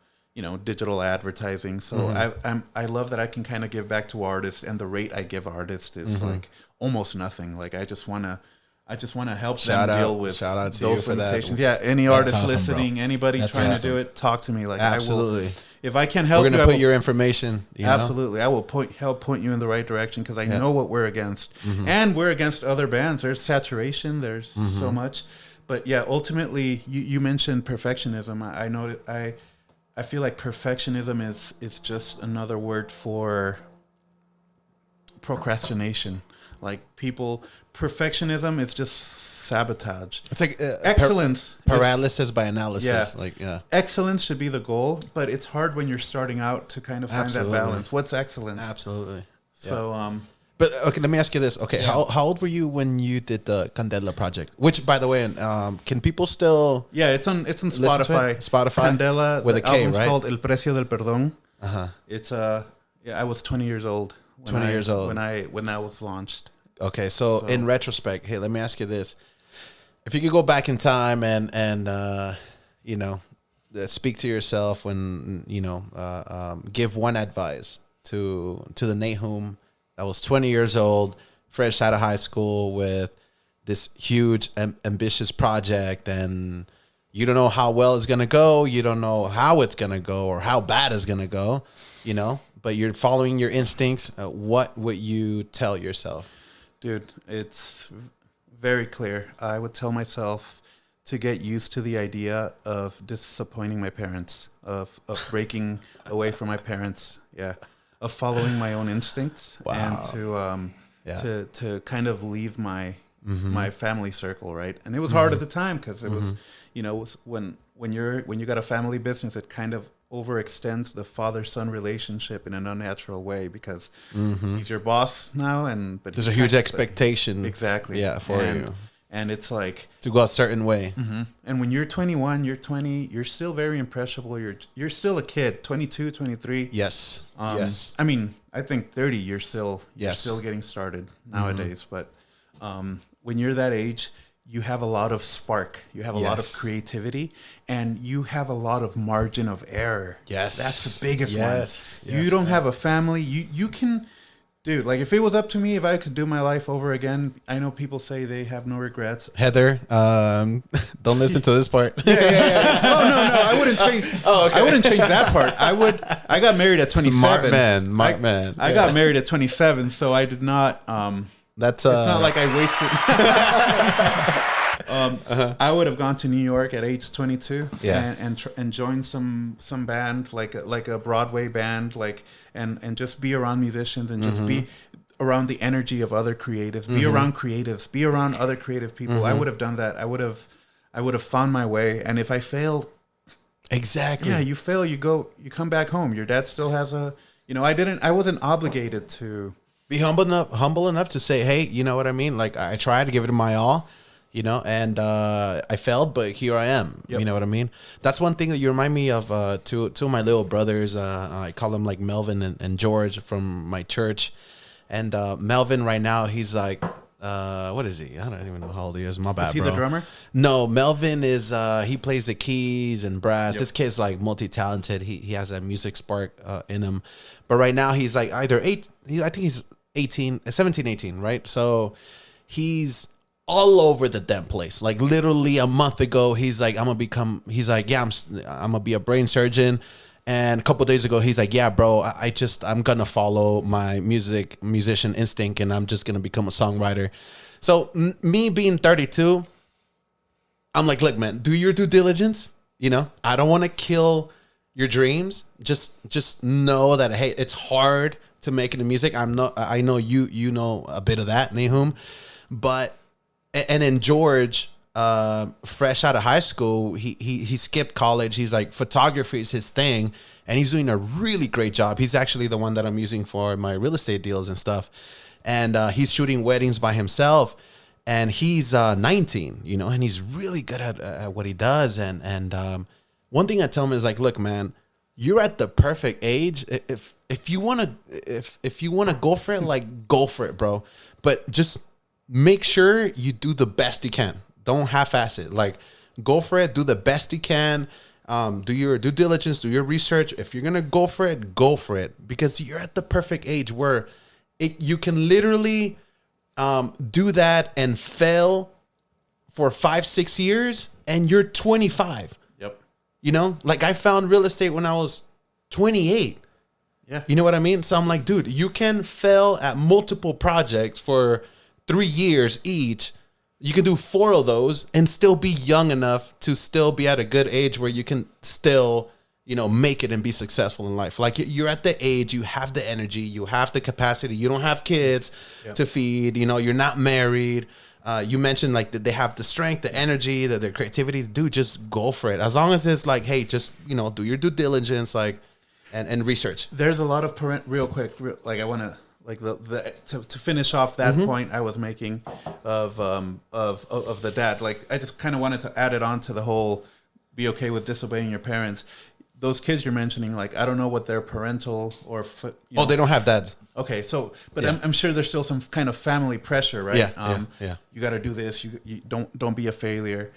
digital advertising. So I love that I can kind of give back to artists, and the rate I give artists is like almost nothing. Like I just want to help them deal with those limitations. Yeah, any artist listening, bro. Anybody trying to do it, talk to me. Like absolutely. I will, if I can help, we're gonna put your information. Absolutely, I will help point you in the right direction because I know what we're against, and we're against other bands. There's saturation. There's so much, but yeah, ultimately, you mentioned perfectionism. I know that I feel like perfectionism is just another word for procrastination. Like perfectionism is just sabotage. It's like excellence, paralysis by analysis. Excellence should be the goal, but it's hard when you're starting out to kind of find that balance. What's excellence? Absolutely. So, but okay, let me ask you this. Okay, how old were you when you did the Candela project? Which, by the way, can people still? Yeah, it's on Spotify. Spotify. Candela with a K, album's right? called El Precio del Perdón. It's I was 20 years old. When I was launched. Okay, so in retrospect, hey, let me ask you this: if you could go back in time and speak to yourself when give one advice to the Nahum that was 20 years old, fresh out of high school with this huge ambitious project, and you don't know how well it's gonna go, you don't know how it's gonna go or how bad it's gonna go, but you're following your instincts. What would you tell yourself? Dude, it's very clear. I would tell myself to get used to the idea of disappointing my parents, of breaking away from my parents, of following my own instincts, and to kind of leave my family circle, right? And it was hard at the time because it was when you got a family business, it kind of overextends the father-son relationship in an unnatural way because he's your boss now, but there's a huge expectation, exactly, for you, and it's like to go a certain way. And when you're 21, you're 20, you're still very impressionable. You're still a kid, 22, 23. Yes. Yes. I mean, I think 30, you're still getting started nowadays. But when you're that age, you have a lot of spark, you have a lot of creativity, and you have a lot of margin of error. Yes. That's the biggest one. You don't have a family. You can, dude, like if it was up to me, if I could do my life over again, I know people say they have no regrets. Heather, don't listen to this part. No, I wouldn't change. I wouldn't change that part. I got married at 27. Smart man. I got married at 27, so I did not, it's not like I wasted. I would have gone to New York at age 22 and joined some band like a Broadway band, and just be around musicians and just be around the energy of other creatives, be around creatives, be around other creative people. I would have done that. I would have found my way. And if I failed, exactly, you fail, you come back home. Your dad still has I wasn't obligated to. Be humble enough to say, hey, you know what I mean? Like, I tried to give it my all, and I failed, but here I am. Yep. You know what I mean? That's one thing that you remind me of two of my little brothers. I call them like Melvin and George from my church. And Melvin right now, he's like, what is he? I don't even know how old he is. My bad, Is he bro. the drummer? No, Melvin is, he plays the keys and brass. Yep. This kid's like multi-talented. He has a music spark in him. But right now he's like either I think he's 17, 18, right? So he's all over the damn place. Like literally a month ago, he's like, I'm gonna be a brain surgeon. And a couple of days ago, he's like, yeah, bro, I'm gonna follow my musician instinct, and I'm just gonna become a songwriter. So me being 32, I'm like, look, man, do your due diligence. You know, I don't want to kill your dreams. Just know that, hey, it's hard to make it in music. I know you know a bit of that, Nahum, but and then George, fresh out of high school, he skipped college. He's like, photography is his thing, and he's doing a really great job. He's actually the one that I'm using for my real estate deals and stuff. And he's shooting weddings by himself, and he's 19, you know, and he's really good at what he does. And one thing I tell him is like, look, man, you're at the perfect age. If you wanna go for it, like go for it, bro. But just make sure you do the best you can. Don't half-ass it. Like, go for it. Do the best you can. Do your due diligence. Do your research. If you're gonna go for it, go for it, because you're at the perfect age where you can literally do that and fail for 5-6 years, and you're 25. Yep. You know, like I found real estate when I was 28. Yeah. You know what I mean? So I'm like, dude, you can fail at multiple projects for 3 years each. You can do 4 of those and still be young enough to still be at a good age where you can still, you know, make it and be successful in life. Like, you're at the age, you have the energy, you have the capacity, you don't have kids to feed, you know, you're not married. You mentioned like that they have the strength, the energy, the creativity to do. Just go for it. As long as it's like, hey, just, you know, do your due diligence, like, and research. There's a lot of real quick, like I want to, like to finish off that point I was making of the dad. Like, I just kind of wanted to add it on to the whole be okay with disobeying your parents. Those kids you're mentioning, like, I don't know what their parental or they don't have dads. Okay, so but I'm sure there's still some kind of family pressure, right? Yeah. You got to do this. You don't be a failure.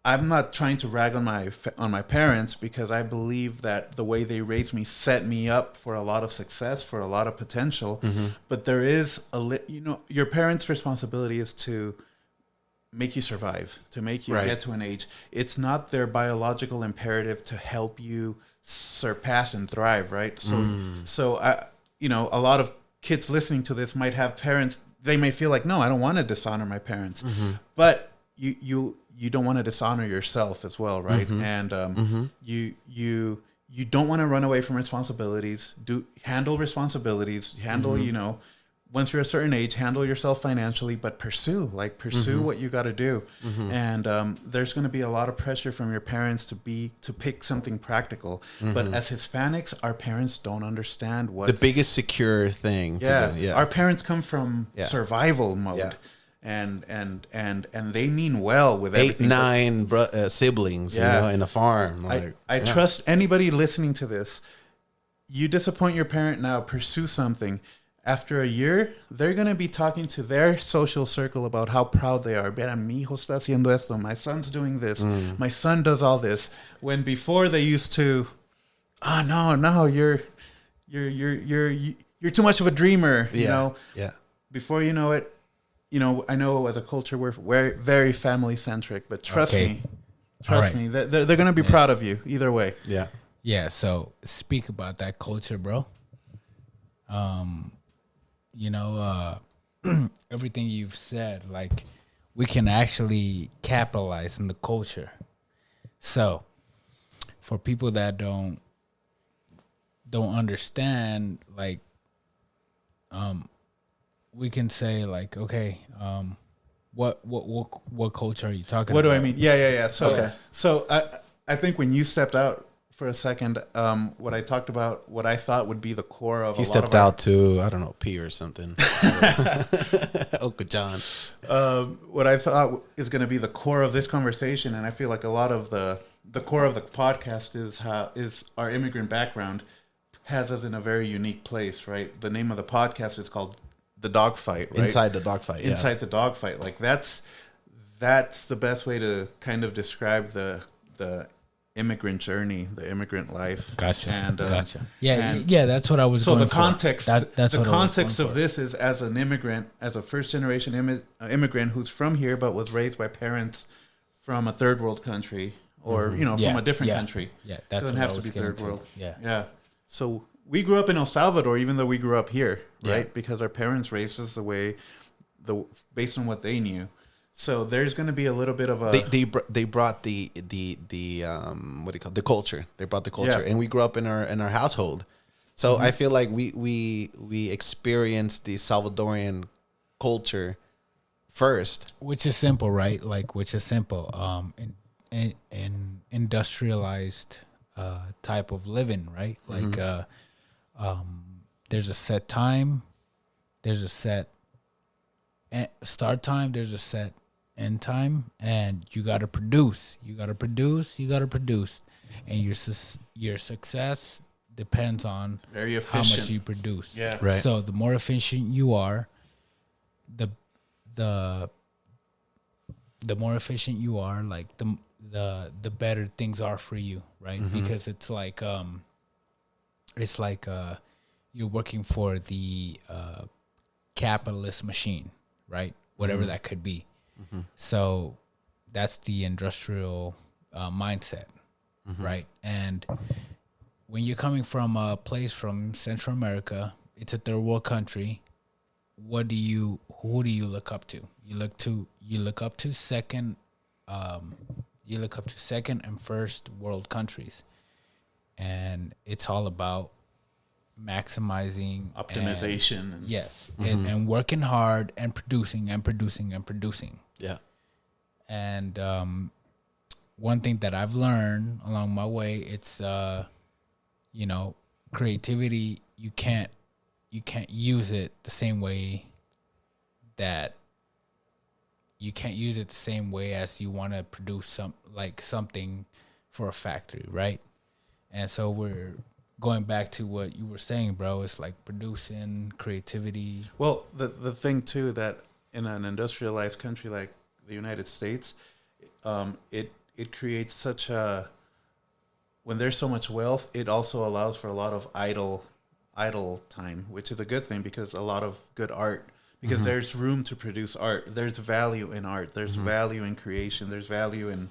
I'm not trying to rag on my parents, because I believe that the way they raised me set me up for a lot of success, for a lot of potential. But there is your parents' responsibility is to make you survive, to make you get to an age. It's not their biological imperative to help you surpass and thrive, right? So I, a lot of kids listening to this might have parents. They may feel like, no, I don't want to dishonor my parents, but you don't want to dishonor yourself as well, right? And you don't want to run away from responsibilities. Handle responsibilities. Handle, once you're a certain age, handle yourself financially, but pursue what you got to do. And there's going to be a lot of pressure from your parents to pick something practical. But as Hispanics, our parents don't understand what the biggest secure thing. Our parents come from survival mode. And they mean well with everything. 8-9 siblings, in a farm. I trust anybody listening to this. You disappoint your parent now, pursue something. After a year, they're going to be talking to their social circle about how proud they are. Mira, mi hijo está haciendo esto. My son's doing this. My son does all this. When before they used to, no, you're too much of a dreamer. You know. Yeah. Before you know it, I know as a culture we're very family centric, but trust me, they're going to be proud of you either way. Yeah. Yeah. So speak about that culture, bro. Everything you've said, like, we can actually capitalize in the culture. So for people that don't understand, like, we can say, like, okay, what culture are you talking about? What do I mean? Yeah. So I think when you stepped out for a second, what I talked about, what I thought would be the core of he stepped out to, I don't know, pee or something. Uncle John. What I thought is going to be the core of this conversation, and I feel like a lot of the core of the podcast is our immigrant background has us in a very unique place, right? The name of the podcast is called The Dogfight, right? Inside the Dogfight. Inside the Dogfight. Like, that's the best way to kind of describe the immigrant journey, the immigrant life. Gotcha. And, Gotcha. Yeah, and yeah, that's what I was. so going the context, for. That's the what I was context going of for. this is as an immigrant, as a first generation immigrant who's from here but was raised by parents from a third world country, or from a different country. Yeah, that's doesn't what have I to was be getting third to. world. Yeah. Yeah. So we grew up in El Salvador, even though we grew up here, right? Yeah. Because our parents raised us based on what they knew. So there's going to be a little bit of a They brought the what do you call it? The culture. They brought the culture, Yeah. and we grew up in our household. So I feel like we experienced the Salvadorian culture first. Which is simple, right? Which is simple. In industrialized type of living, right? There's a set time, there's a set start time, there's a set end time, and you got to produce. You got to produce. And your success depends on very how efficient. much you produce. Yeah. Right. So the more efficient you are, the more efficient you are, like the better things are for you, right? Because it's like you're working for the capitalist machine, right? Whatever that could be. So that's the industrial mindset, right? And when you're coming from a place from Central America, it's a third world country. Who do you look up to? You look up to second and first world countries, and it's all about maximizing Optimization. and working hard and producing. Yeah. And one thing that I've learned along my way, it's creativity. You can't use it the same way as you want to produce something for a factory, right? And so we're going back to what you were saying, bro. It's like producing creativity. Well, the thing too, that in an industrialized country like the United States, it creates such a, when there's so much wealth, it also allows for a lot of idle time, which is a good thing, because a lot of good art, because there's room to produce art. There's value in art. There's value in creation. There's value in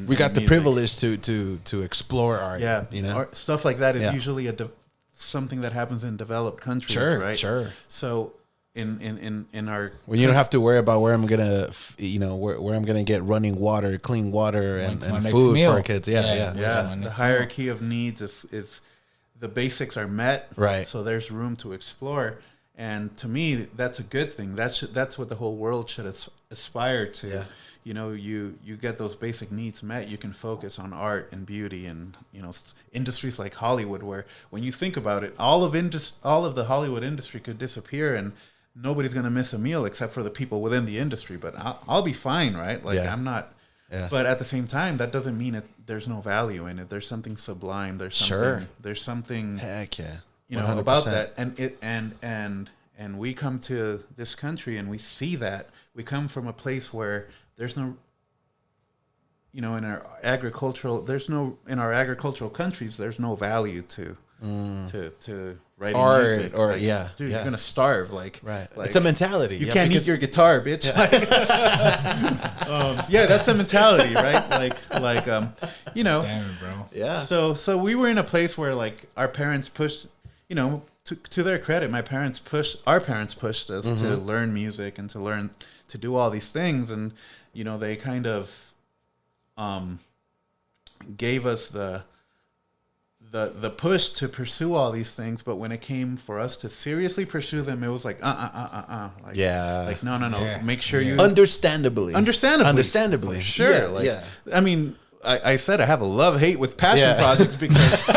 We got the music. privilege to explore art. Yeah, Art, stuff like that is Yeah. usually something that happens in developed countries, Sure, right? sure. So in our, when you don't have to worry about where I'm gonna, where I'm gonna get running water, clean water, and When's my next food meal? for our kids. Yeah. Yeah. Yeah. yeah, When the it's hierarchy of needs is the basics are met, Right. So there's room to explore, and to me, that's a good thing. That's what the whole world should aspire to. Yeah. You get those basic needs met, you can focus on art and beauty, and industries like Hollywood, where when you think about it, all of the Hollywood industry could disappear, and nobody's gonna miss a meal except for the people within the industry. But I'll be fine, right? Like Yeah. I'm not. Yeah. But at the same time, that doesn't mean there's no value in it. There's something sublime. There's something. Sure. There's something. Heck yeah. About 100%. that, and we come to this country and we see that we come from a place where there's no, in our agricultural countries, there's no value to writing Art music. or Like, yeah, dude, yeah. you're gonna starve. Like It's a mentality. You Yeah, can't because- eat your guitar, bitch. Yeah, that's a mentality, right? Damn it, bro. Yeah. So we were in a place where like our parents pushed, to their credit, our parents pushed us to learn music and to do all these things, and they kind of gave us the push to pursue all these things. But when it came for us to seriously pursue them, it was like like, Yeah. like no, Yeah. make sure you Understandably, for sure. Yeah. I mean, I said I have a love-hate with passion projects because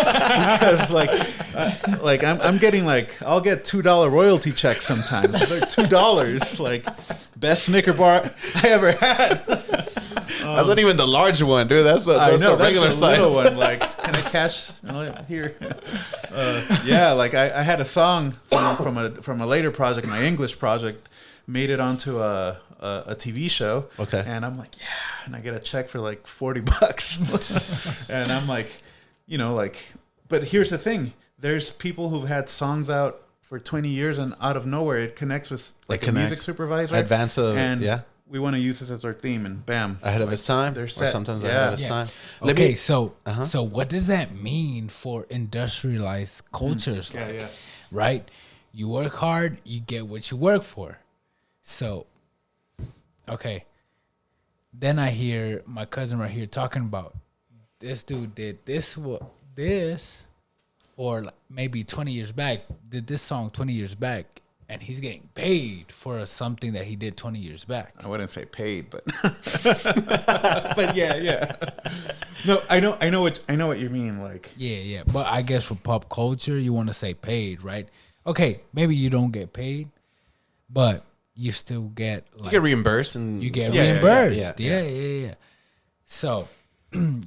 I'm getting I'll get $2 royalty checks sometimes. They're $2, like best Snicker bar I ever had. That's not even the large one, dude. That's the regular that's a size. little one. Like, can I cash here? I had a song from a later project, my English project, made it onto a a TV show. Okay. And I'm like, yeah, and I get a check for like $40, and I'm like, but here's the thing: there's people who've had songs out for 20 years, and out of nowhere, it connects with like a music supervisor, and we want to use this as our theme, and bam, ahead of its time. They're set. Or sometimes ahead of its time. So what does that mean for industrialized cultures? Right? You work hard, you get what you work for. So, okay. Then I hear my cousin right here talking about this dude did this for like maybe 20 years back, did this song 20 years back, and he's getting paid for something that he did 20 years back. I wouldn't say paid, but but yeah. No, I know what you mean. Like, yeah. But I guess for pop culture, you want to say paid, right? Okay, maybe you don't get paid, but you still get like, you get reimbursed, and you get reimbursed. Yeah. So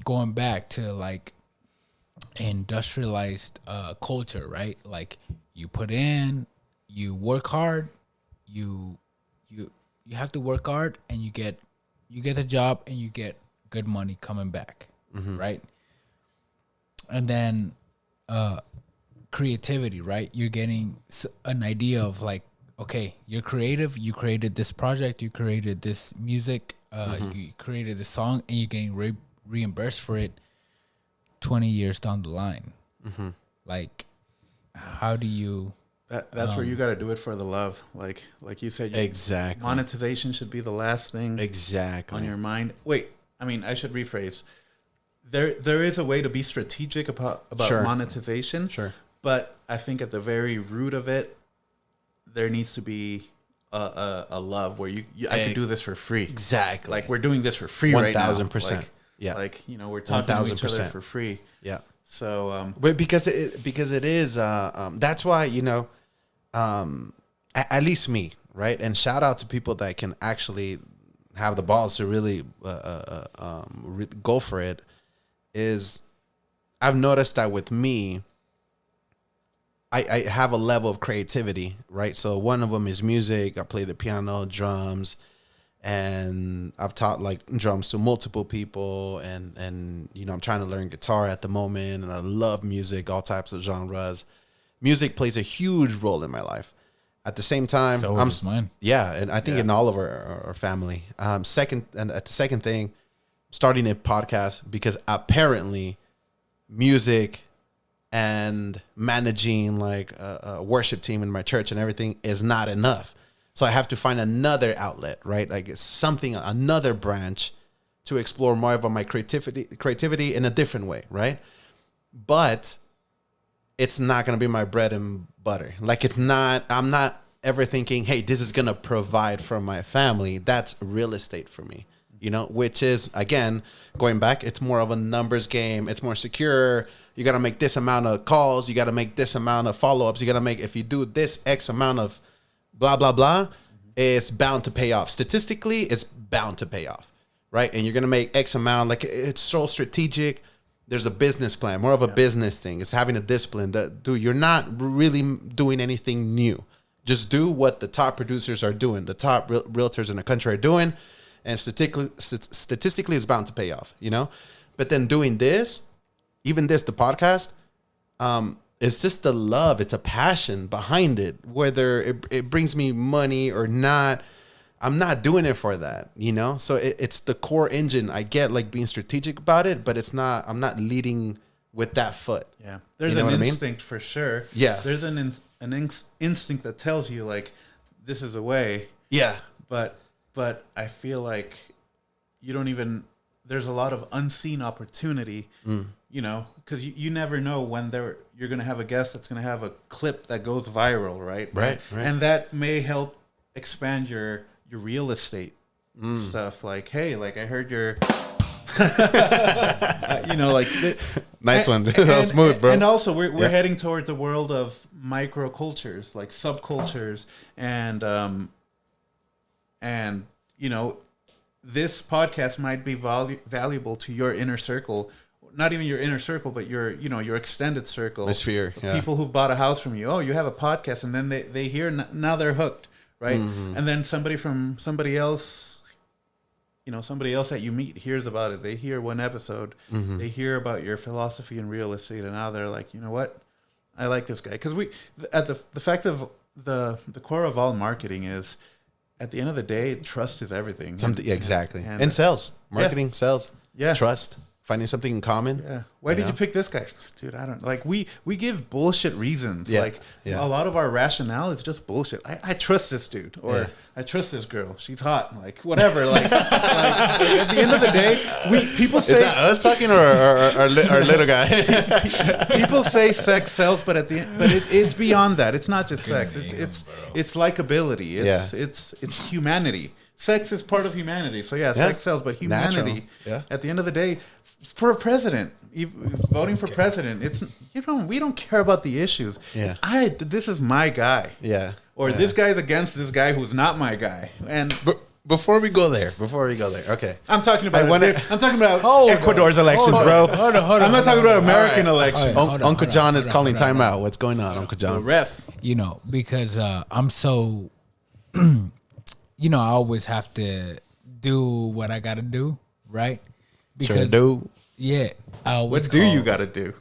going back to like industrialized culture, right? Like you put in, you work hard, you have to work hard, and you get the job, and you get good money coming back, right? And then creativity, right? You're getting an idea of like, okay, you're creative, you created this project, you created this music, you created this song, and you're getting reimbursed for it 20 years down the line. Like, how do you... That's where you got to do it for the love. Like you said, exactly. Monetization should be the last thing on your mind. Wait, I mean, I should rephrase. There is a way to be strategic about monetization. Sure. But I think at the very root of it, there needs to be a love where I could do this for free. Exactly. Like we're doing this for free right now. 1,000%. Like, yeah. Like, we're talking to each other for free. Yeah. So, but because it is, that's why, at least me, right? And shout out to people that can actually have the balls to really go for it. Is I've noticed that with me, I have a level of creativity, right? So one of them is music. I play the piano, drums, and I've taught like drums to multiple people, and I'm trying to learn guitar at the moment, and I love music, all types of genres. Music plays a huge role in my life. At the same time, so does mine. Yeah, and I think in all of our family. Second thing, starting a podcast, because apparently music and managing like a worship team in my church and everything is not enough. So I have to find another outlet, right? Like it's another branch to explore more of my creativity in a different way, right? But it's not going to be my bread and butter. Like I'm not ever thinking, hey, this is going to provide for my family. That's real estate for me, which is, again, going back, it's more of a numbers game. It's more secure. You got to make this amount of calls. You got to make this amount of follow-ups. You got to make, if you do this X amount of blah, blah, blah, it's bound to pay off. Statistically, it's bound to pay off, right? And you're going to make X amount. Like, it's so strategic. There's a business plan, more of a business thing. It's having a discipline. You're not really doing anything new. Just do what the top producers are doing, the top realtors in the country are doing, and statistically, it's bound to pay off, But then doing this, even this, the podcast, it's just the love. It's a passion behind it. Whether it brings me money or not, I'm not doing it for that, So it's the core engine. I get like being strategic about it, but it's not. I'm not leading with that foot. Yeah, there's an instinct for sure. Yeah, there's an instinct that tells you like this is a way. Yeah, but I feel like you don't even. There's a lot of unseen opportunity. Because you never know when you're going to have a guest that's going to have a clip that goes viral, right? Right. And that may help expand your real estate stuff. Like, hey, like I heard your, nice one. That was smooth, bro. And also, we're heading towards a world of microcultures, like subcultures, and this podcast might be valuable to your inner circle. Not even your inner circle, but your extended circle. My sphere, yeah. People who've bought a house from you. Oh, you have a podcast, and then they hear, now they're hooked, right? And then somebody else, somebody else that you meet hears about it. They hear one episode, they hear about your philosophy in real estate, and now they're like, you know what, I like this guy. Because the fact of the core of all marketing is, at the end of the day, trust is everything. Exactly. And sales, marketing, sales, trust, finding something in common. Yeah. Why did you pick this guy? Dude, I don't like, we give bullshit reasons. A lot of our rationale is just bullshit. I trust this dude, or I trust this girl. She's hot. Like, whatever. Like, at the end of the day, people say, is that us talking or our little guy? People say sex sells, but it's beyond that. It's not just sex. It's likability. It's humanity. Sex is part of humanity. So sex sells, but humanity, at the end of the day, for a president, voting for president, it's, we don't care about the issues. Yeah. This is my guy. Yeah. Or this guy's against this guy who's not my guy. And before we go there, okay. I'm talking about Ecuador's elections, bro. Hold on. I'm not talking about American elections. Uncle John is calling timeout. What's going on, Uncle John? The ref. Because I'm so, I always have to do what I got to do, right? Because, sure do. Yeah. What do you got to do?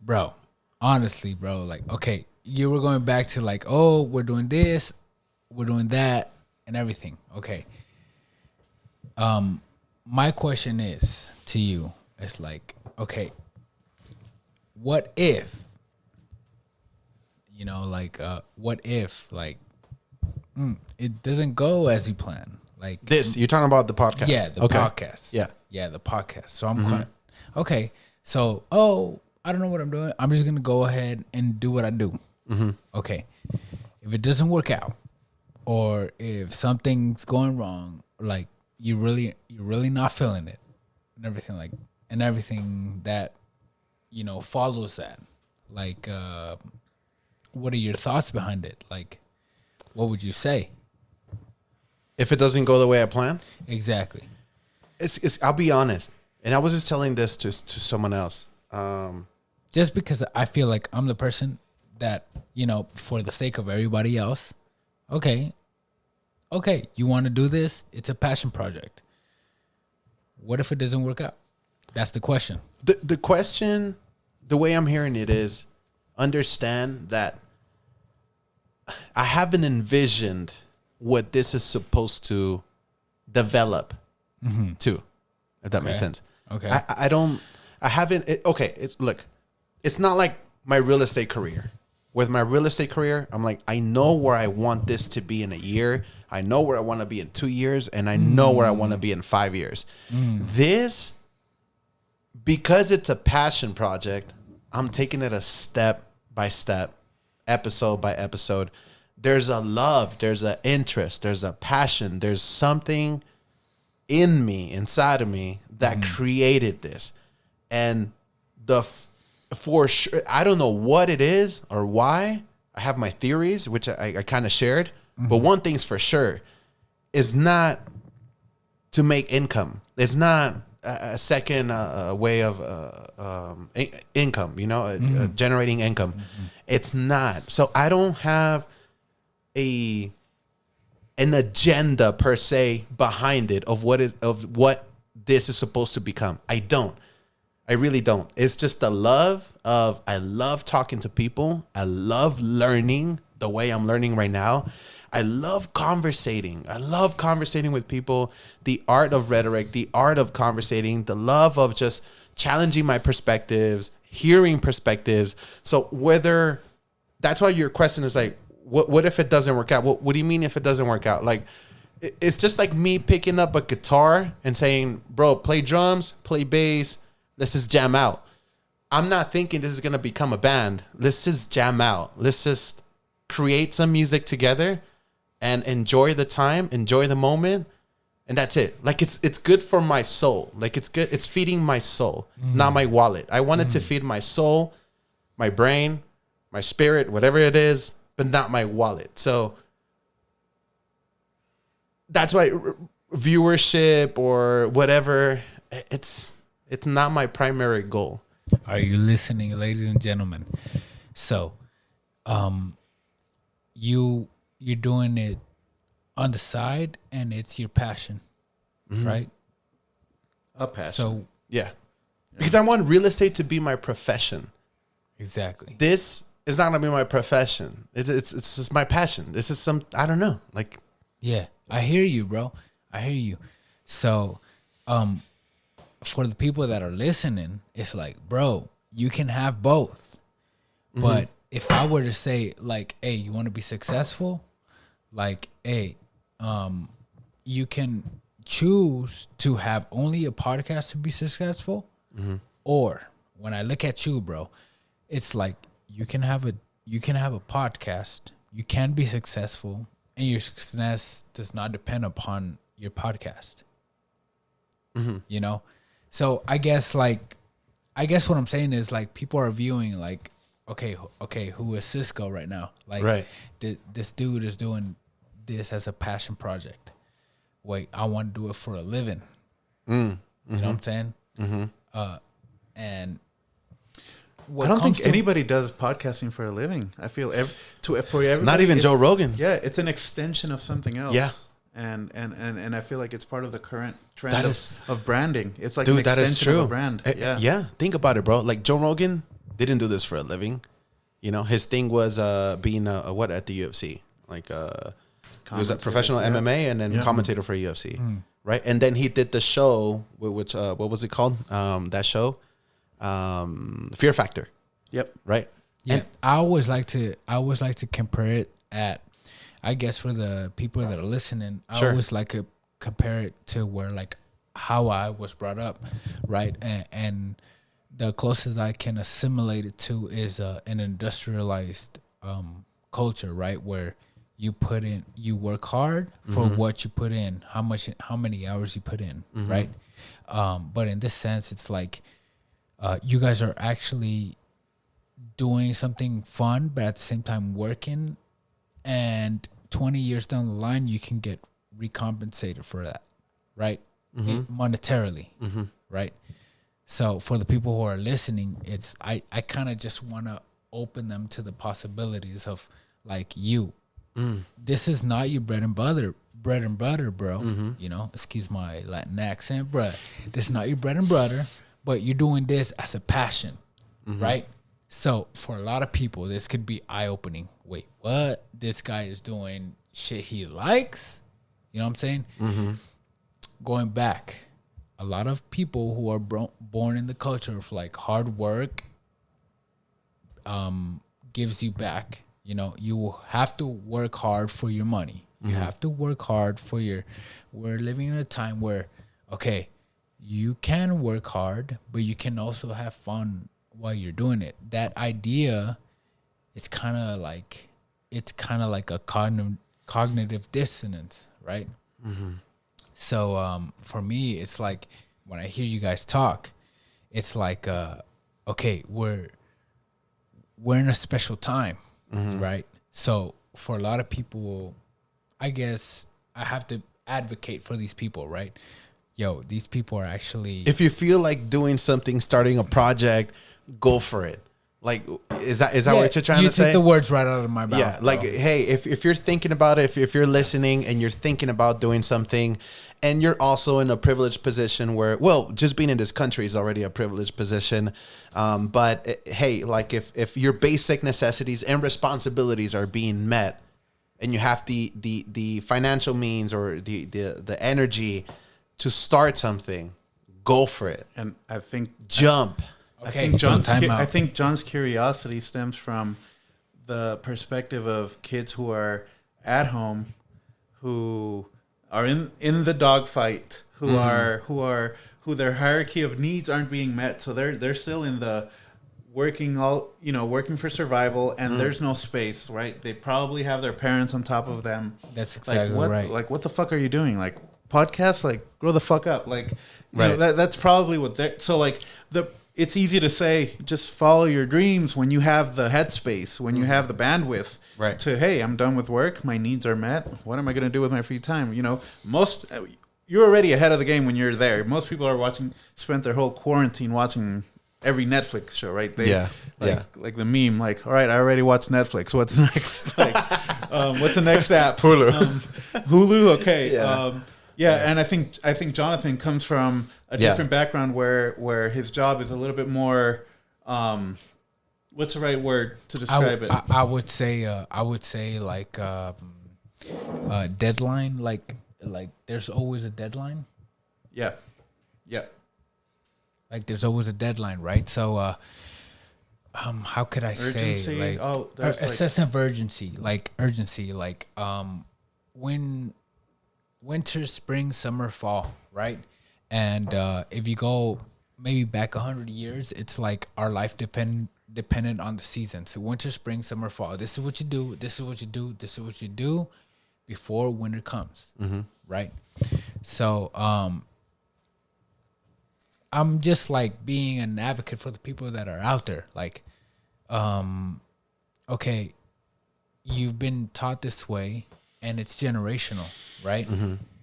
Bro, honestly, bro, like, okay, you were going back to like, oh, we're doing this, we're doing that, and everything. Okay. My question is to you, it's like, okay, what if, what if, like, it doesn't go as you plan? Like this, you're talking about the podcast? Yeah, the podcast. Yeah, the podcast. So I'm okay. So, I don't know what I'm doing. I'm just gonna go ahead and do what I do. Okay. If it doesn't work out, or if something's going wrong, like you're really not feeling it, and everything that follows that, like, what are your thoughts behind it? Like, what would you say if it doesn't go the way I plan? Exactly. I'll be honest, and I was just telling this to someone else. Just because I feel like I'm the person that, for the sake of everybody else, okay, you want to do this? It's a passion project. What if it doesn't work out? That's the question. The question, the way I'm hearing it is, understand that I haven't envisioned what this is supposed to develop to, if that makes sense. Okay. I haven't, it's not like my real estate career. With my real estate career, I'm like, I know where I want this to be in a year. I know where I want to be in 2 years, and I know where I want to be in 5 years. This, because it's a passion project, I'm taking it a step by step, episode by episode. There's a love, there's an interest, there's a passion, there's something in me, inside of me, that created this. And for sure, I don't know what it is or why. I have my theories, which I kind of shared. But one thing's for sure, is not to make income. It's not a second way of income, generating income. It's not. So I don't have an agenda per se behind it of what this is supposed to become. I really don't. It's just the love of, I love talking to people. I love learning the way I'm learning right now. I love conversating. I love conversating with people. The art of rhetoric, the art of conversating, the love of just challenging my perspectives, hearing perspectives. So that's why your question is like, what if it doesn't work out? What do you mean if it doesn't work out? Like, it's just like me picking up a guitar and saying, bro, play drums, play bass. Let's just jam out. I'm not thinking this is going to become a band. Let's just jam out. Let's just create some music together and enjoy the time, enjoy the moment. And that's it. Like, it's good for my soul. Like, it's good. It's feeding my soul, not my wallet. I want it to feed my soul, my brain, my spirit, whatever it is, but not my wallet. So that's why viewership or whatever, it's not my primary goal. Are you listening, ladies and gentlemen? So, you're doing it on the side, and it's your passion, right? A passion. So Yeah. Because I want real estate to be my profession. exactly. This is not gonna be my profession. It's just my passion. This is I don't know. Like, Yeah, I hear you, bro. I hear you. So, for the people that are listening, it's like, bro, you can have both. But if I were to say, like, hey, you want to be successful? Like, hey, you can choose to have only a podcast to be successful. Or when I look at you, bro, it's like you can have a podcast, you can be successful, and your success does not depend upon your podcast. You know? So I guess what I'm saying is, like, people are viewing like, okay, who is Cisco right now? Like, right. This dude is doing this as a passion project. Wait, I want to do it for a living. You know what I'm saying? And I don't think anybody does podcasting for a living. I feel for everybody, Not even Joe Rogan. Yeah, it's an extension of something else. Yeah. And I feel like it's part of the current trend That of branding. It's like Dude, an that is extension true. of a brand. Yeah. Yeah. Think about it, bro. Like, Joe Rogan didn't do this for a living. You know, his thing was being what at the UFC. Like, he was a professional MMA and then commentator for UFC. Right. And then he did the show, which what was it called? That show, Fear Factor. Yep. Right. Yeah, And I always like to compare it at, I guess, for the people that are listening, I Sure. always like to compare it to where, like, how I was brought up, right? And the closest I can assimilate it to is an industrialized culture, right? Where you work hard for what you put in, how many hours you put in, right? But in this sense, it's like you guys are actually doing something fun, but at the same time working, and 20 years down the line, you can get recompensated for that, right? Monetarily, right? So for the people who are listening, it's I kind of just want to open them to the possibilities of, like, this is not your bread and butter, bro. You know, excuse my Latin accent, bro. This is not your bread and butter, but you're doing this as a passion, right? So for a lot of people, this could be eye-opening. Wait, what? This guy is doing shit he likes? You know what I'm saying? Going back, a lot of people who are born in the culture of, like, hard work gives you back. You know, you have to work hard for your money. You have to work hard for we're living in a time where, okay, you can work hard, but you can also have fun while you're doing it. That idea, it's kind of like a cognitive dissonance, right? So for me, it's like when I hear you guys talk, it's like, okay, we're in a special time, right? So for a lot of people, I guess I have to advocate for these people, right? Yo, these people are actually... if you feel like doing something, starting a project, go for it. Like, is that what you're trying to say? You took the words right out of my mouth. Yeah, like, hey, if you're thinking about it, if you're listening and you're thinking about doing something, and you're also in a privileged position where, well, just being in this country is already a privileged position. But hey, like, if your basic necessities and responsibilities are being met, and you have the financial means or the energy to start something, go for it. And I think jump. Okay, I think John's curiosity stems from the perspective of kids who are at home, who are in the dogfight, who their hierarchy of needs aren't being met, so they're still in the working for survival, and there's no space, right? They probably have their parents on top of them. That's exactly right. Like, what the fuck are you doing? Like, podcasts? Like, grow the fuck up. Like, you know, that's probably what they're... So, like, it's easy to say, just follow your dreams when you have the headspace, when you have the bandwidth to, hey, I'm done with work. My needs are met. What am I going to do with my free time? You know, you're already ahead of the game when you're there. Most people are spent their whole quarantine watching every Netflix show, right? Like the meme, like, all right, I already watched Netflix. What's next? Like, what's the next app? Hulu. Hulu. Okay. Yeah. And I think Jonathan comes from a different background where his job is a little bit more. What's the right word to describe it? I would say like deadline. Like there's always a deadline. Yeah. Like there's always a deadline, right? So, how could I say like a sense of urgency, like when winter, spring, summer, fall, right? And if you go maybe back 100 years, it's like our life dependent on the seasons. So winter, spring, summer, fall. This is what you do. This is what you do. This is what you do before winter comes, right? So, I'm just like being an advocate for the people that are out there. Like, okay, you've been taught this way and it's generational, right?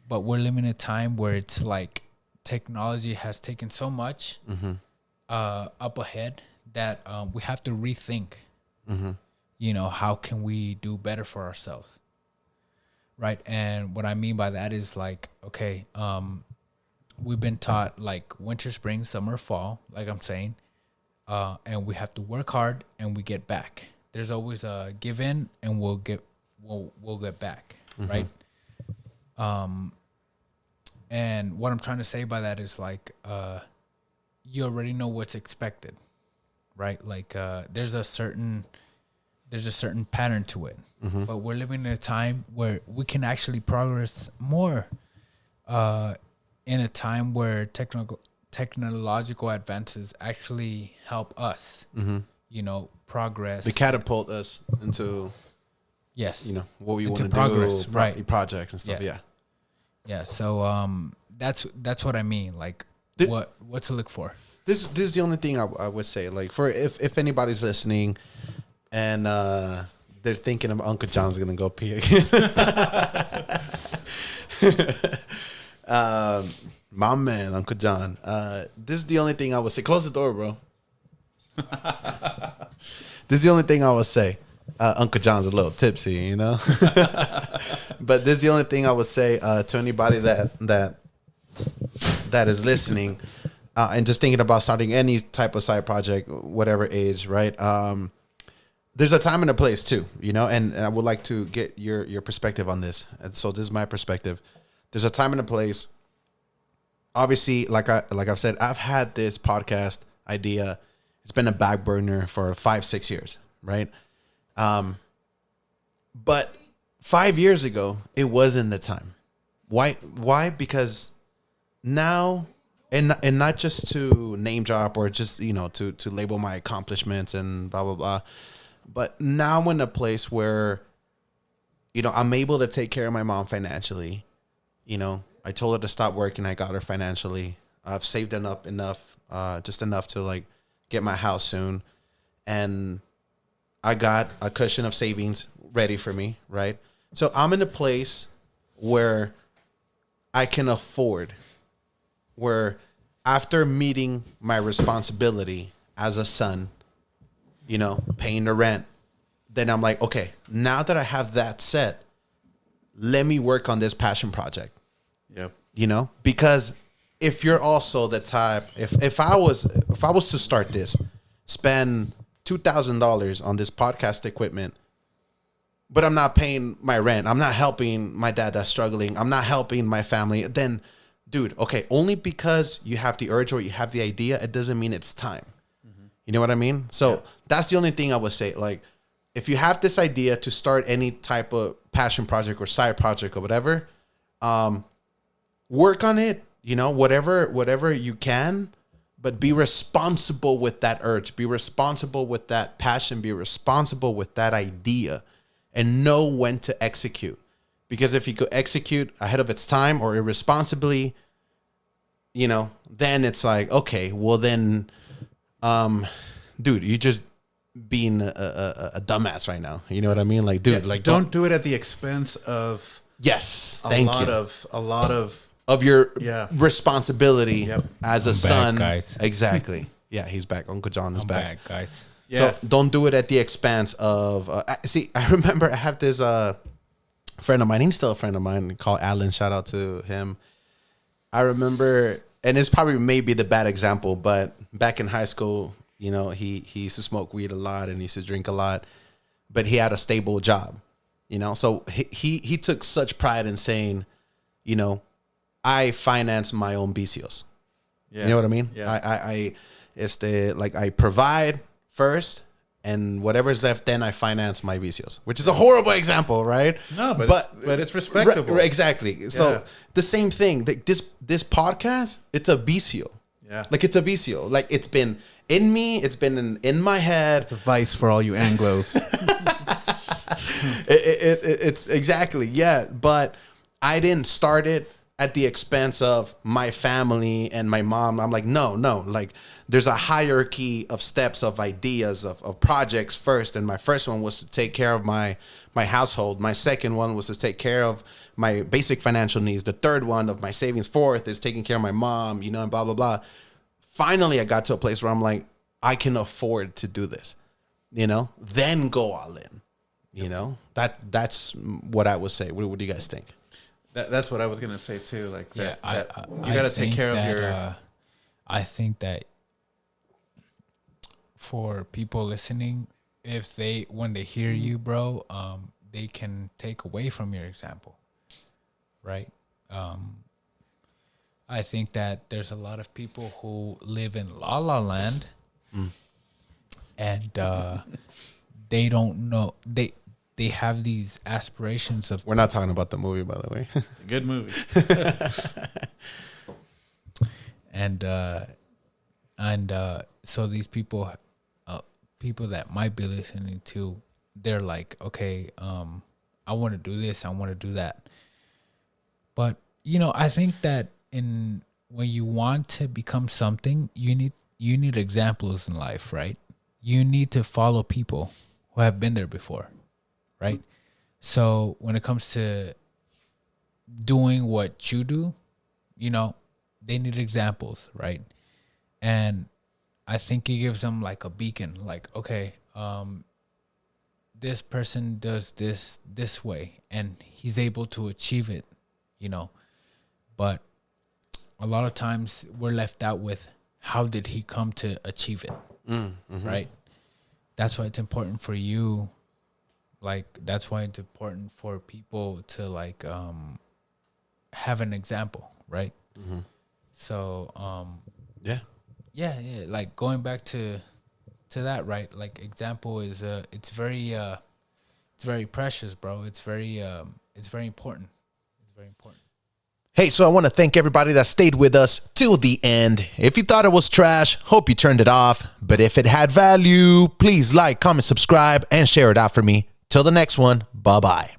But we're living in a time where it's like technology has taken so much up ahead that we have to rethink, you know, how can we do better for ourselves, right? And what I mean by that is like, okay, we've been taught like winter, spring, summer, fall, like I'm saying, and we have to work hard and we get back. There's always a give in and we'll get back, right? And what I'm trying to say by that is like, you already know what's expected, right? Like, there's a certain pattern to it, but we're living in a time where we can actually progress more, in a time where technological advances actually help us, you know, progress. They catapult us into, yes, you know, what we want to progress, do, right? Projects and stuff. Yeah. So that's what I mean. Like, what to look for. This is the only thing I would say. Like, for if anybody's listening, and they're thinking of Uncle John's gonna go pee again. My man, Uncle John. This is the only thing I would say. Close the door, bro. This is the only thing I would say. Uncle John's a little tipsy, you know. But this is the only thing I would say to anybody that is listening and just thinking about starting any type of side project, whatever age, right? There's a time and a place too, you know. And I would like to get your perspective on this. And so this is my perspective. There's a time and a place. Obviously, like I've said, I've had this podcast idea. It's been a back burner for 5-6 years, right? But 5 years ago, it wasn't the time. Why? Because now, and not just to name drop or just, you know, to label my accomplishments and blah, blah, blah. But now I'm in a place where, you know, I'm able to take care of my mom financially. You know, I told her to stop working. I got her financially. I've saved enough, just enough to like get my house soon. And I got a cushion of savings ready for me, right? So I'm in a place where I can afford, where after meeting my responsibility as a son, you know, paying the rent, then I'm like, okay, now that I have that set, let me work on this passion project. Yep. You know, because if you're also the type, if I was to start this, spend $2,000 on this podcast equipment, but I'm not paying my rent, I'm not helping my dad that's struggling, I'm not helping my family, then, dude, okay, only because you have the urge or you have the idea, it doesn't mean it's time. You know what I mean? So that's the only thing I would say. Like, if you have this idea to start any type of passion project or side project or whatever, work on it, you know, whatever you can, but be responsible with that urge, be responsible with that passion, be responsible with that idea, and know when to execute. Because if you could execute ahead of its time or irresponsibly, you know, then it's like, okay, well then, dude, you just being a dumbass right now. You know what I mean? Like, dude, like don't do it at the expense of a lot of your responsibility as a I'm son. back, guys. Exactly. Yeah, he's back. Uncle John is I'm back. back, guys. Yeah. So don't do it at the expense of. See, I remember I have this friend of mine. He's still a friend of mine called Alan. Shout out to him. I remember, and it's probably maybe the bad example, but back in high school, you know, he used to smoke weed a lot and he used to drink a lot, but he had a stable job, you know. So he took such pride in saying, you know, I finance my own vicios. Yeah. You know what I mean? Yeah. I provide first, and whatever's left, then I finance my vicios, which is a horrible example, right? No, but it's respectable. Exactly. So the same thing. This podcast, it's a vicio. Yeah. Like it's a vicio. Like it's been in me. It's been in my head. It's a vice for all you Anglos. It's exactly, yeah. But I didn't start it at the expense of my family and my mom. I'm like, no. Like there's a hierarchy of steps, of ideas, of projects first. And my first one was to take care of my household. My second one was to take care of my basic financial needs. The third one of my savings. Fourth is taking care of my mom, you know, and blah, blah, blah. Finally, I got to a place where I'm like, I can afford to do this, you know, then go all in, you know, that's what I would say. What do you guys think? That's what I was going to say too. Like Yeah, you got to take care of your, I think that for people listening, when they hear you, bro, they can take away from your example, right? I think that there's a lot of people who live in La La Land, and they don't know they have these aspirations of. We're not talking about the movie, by the way. it's a good movie. and so these people that might be listening to, they're like, okay, I want to do this, I want to do that. But you know, I think that when you want to become something, you need examples in life, right? You need to follow people who have been there before, right? So when it comes to doing what you do, you know, they need examples, right? And I think it gives them like a beacon, like, okay, this person does this way and he's able to achieve it, you know. But a lot of times we're left out with, how did he come to achieve it? Right? That's why it's important for you. Like, that's why it's important for people to like have an example, right? So yeah, like going back to that, right? Like, example is it's very precious, bro. It's very important. It's very important. Hey, so I want to thank everybody that stayed with us till the end. If you thought it was trash, hope you turned it off. But if it had value, please like, comment, subscribe, and share it out for me. Till the next one, bye-bye.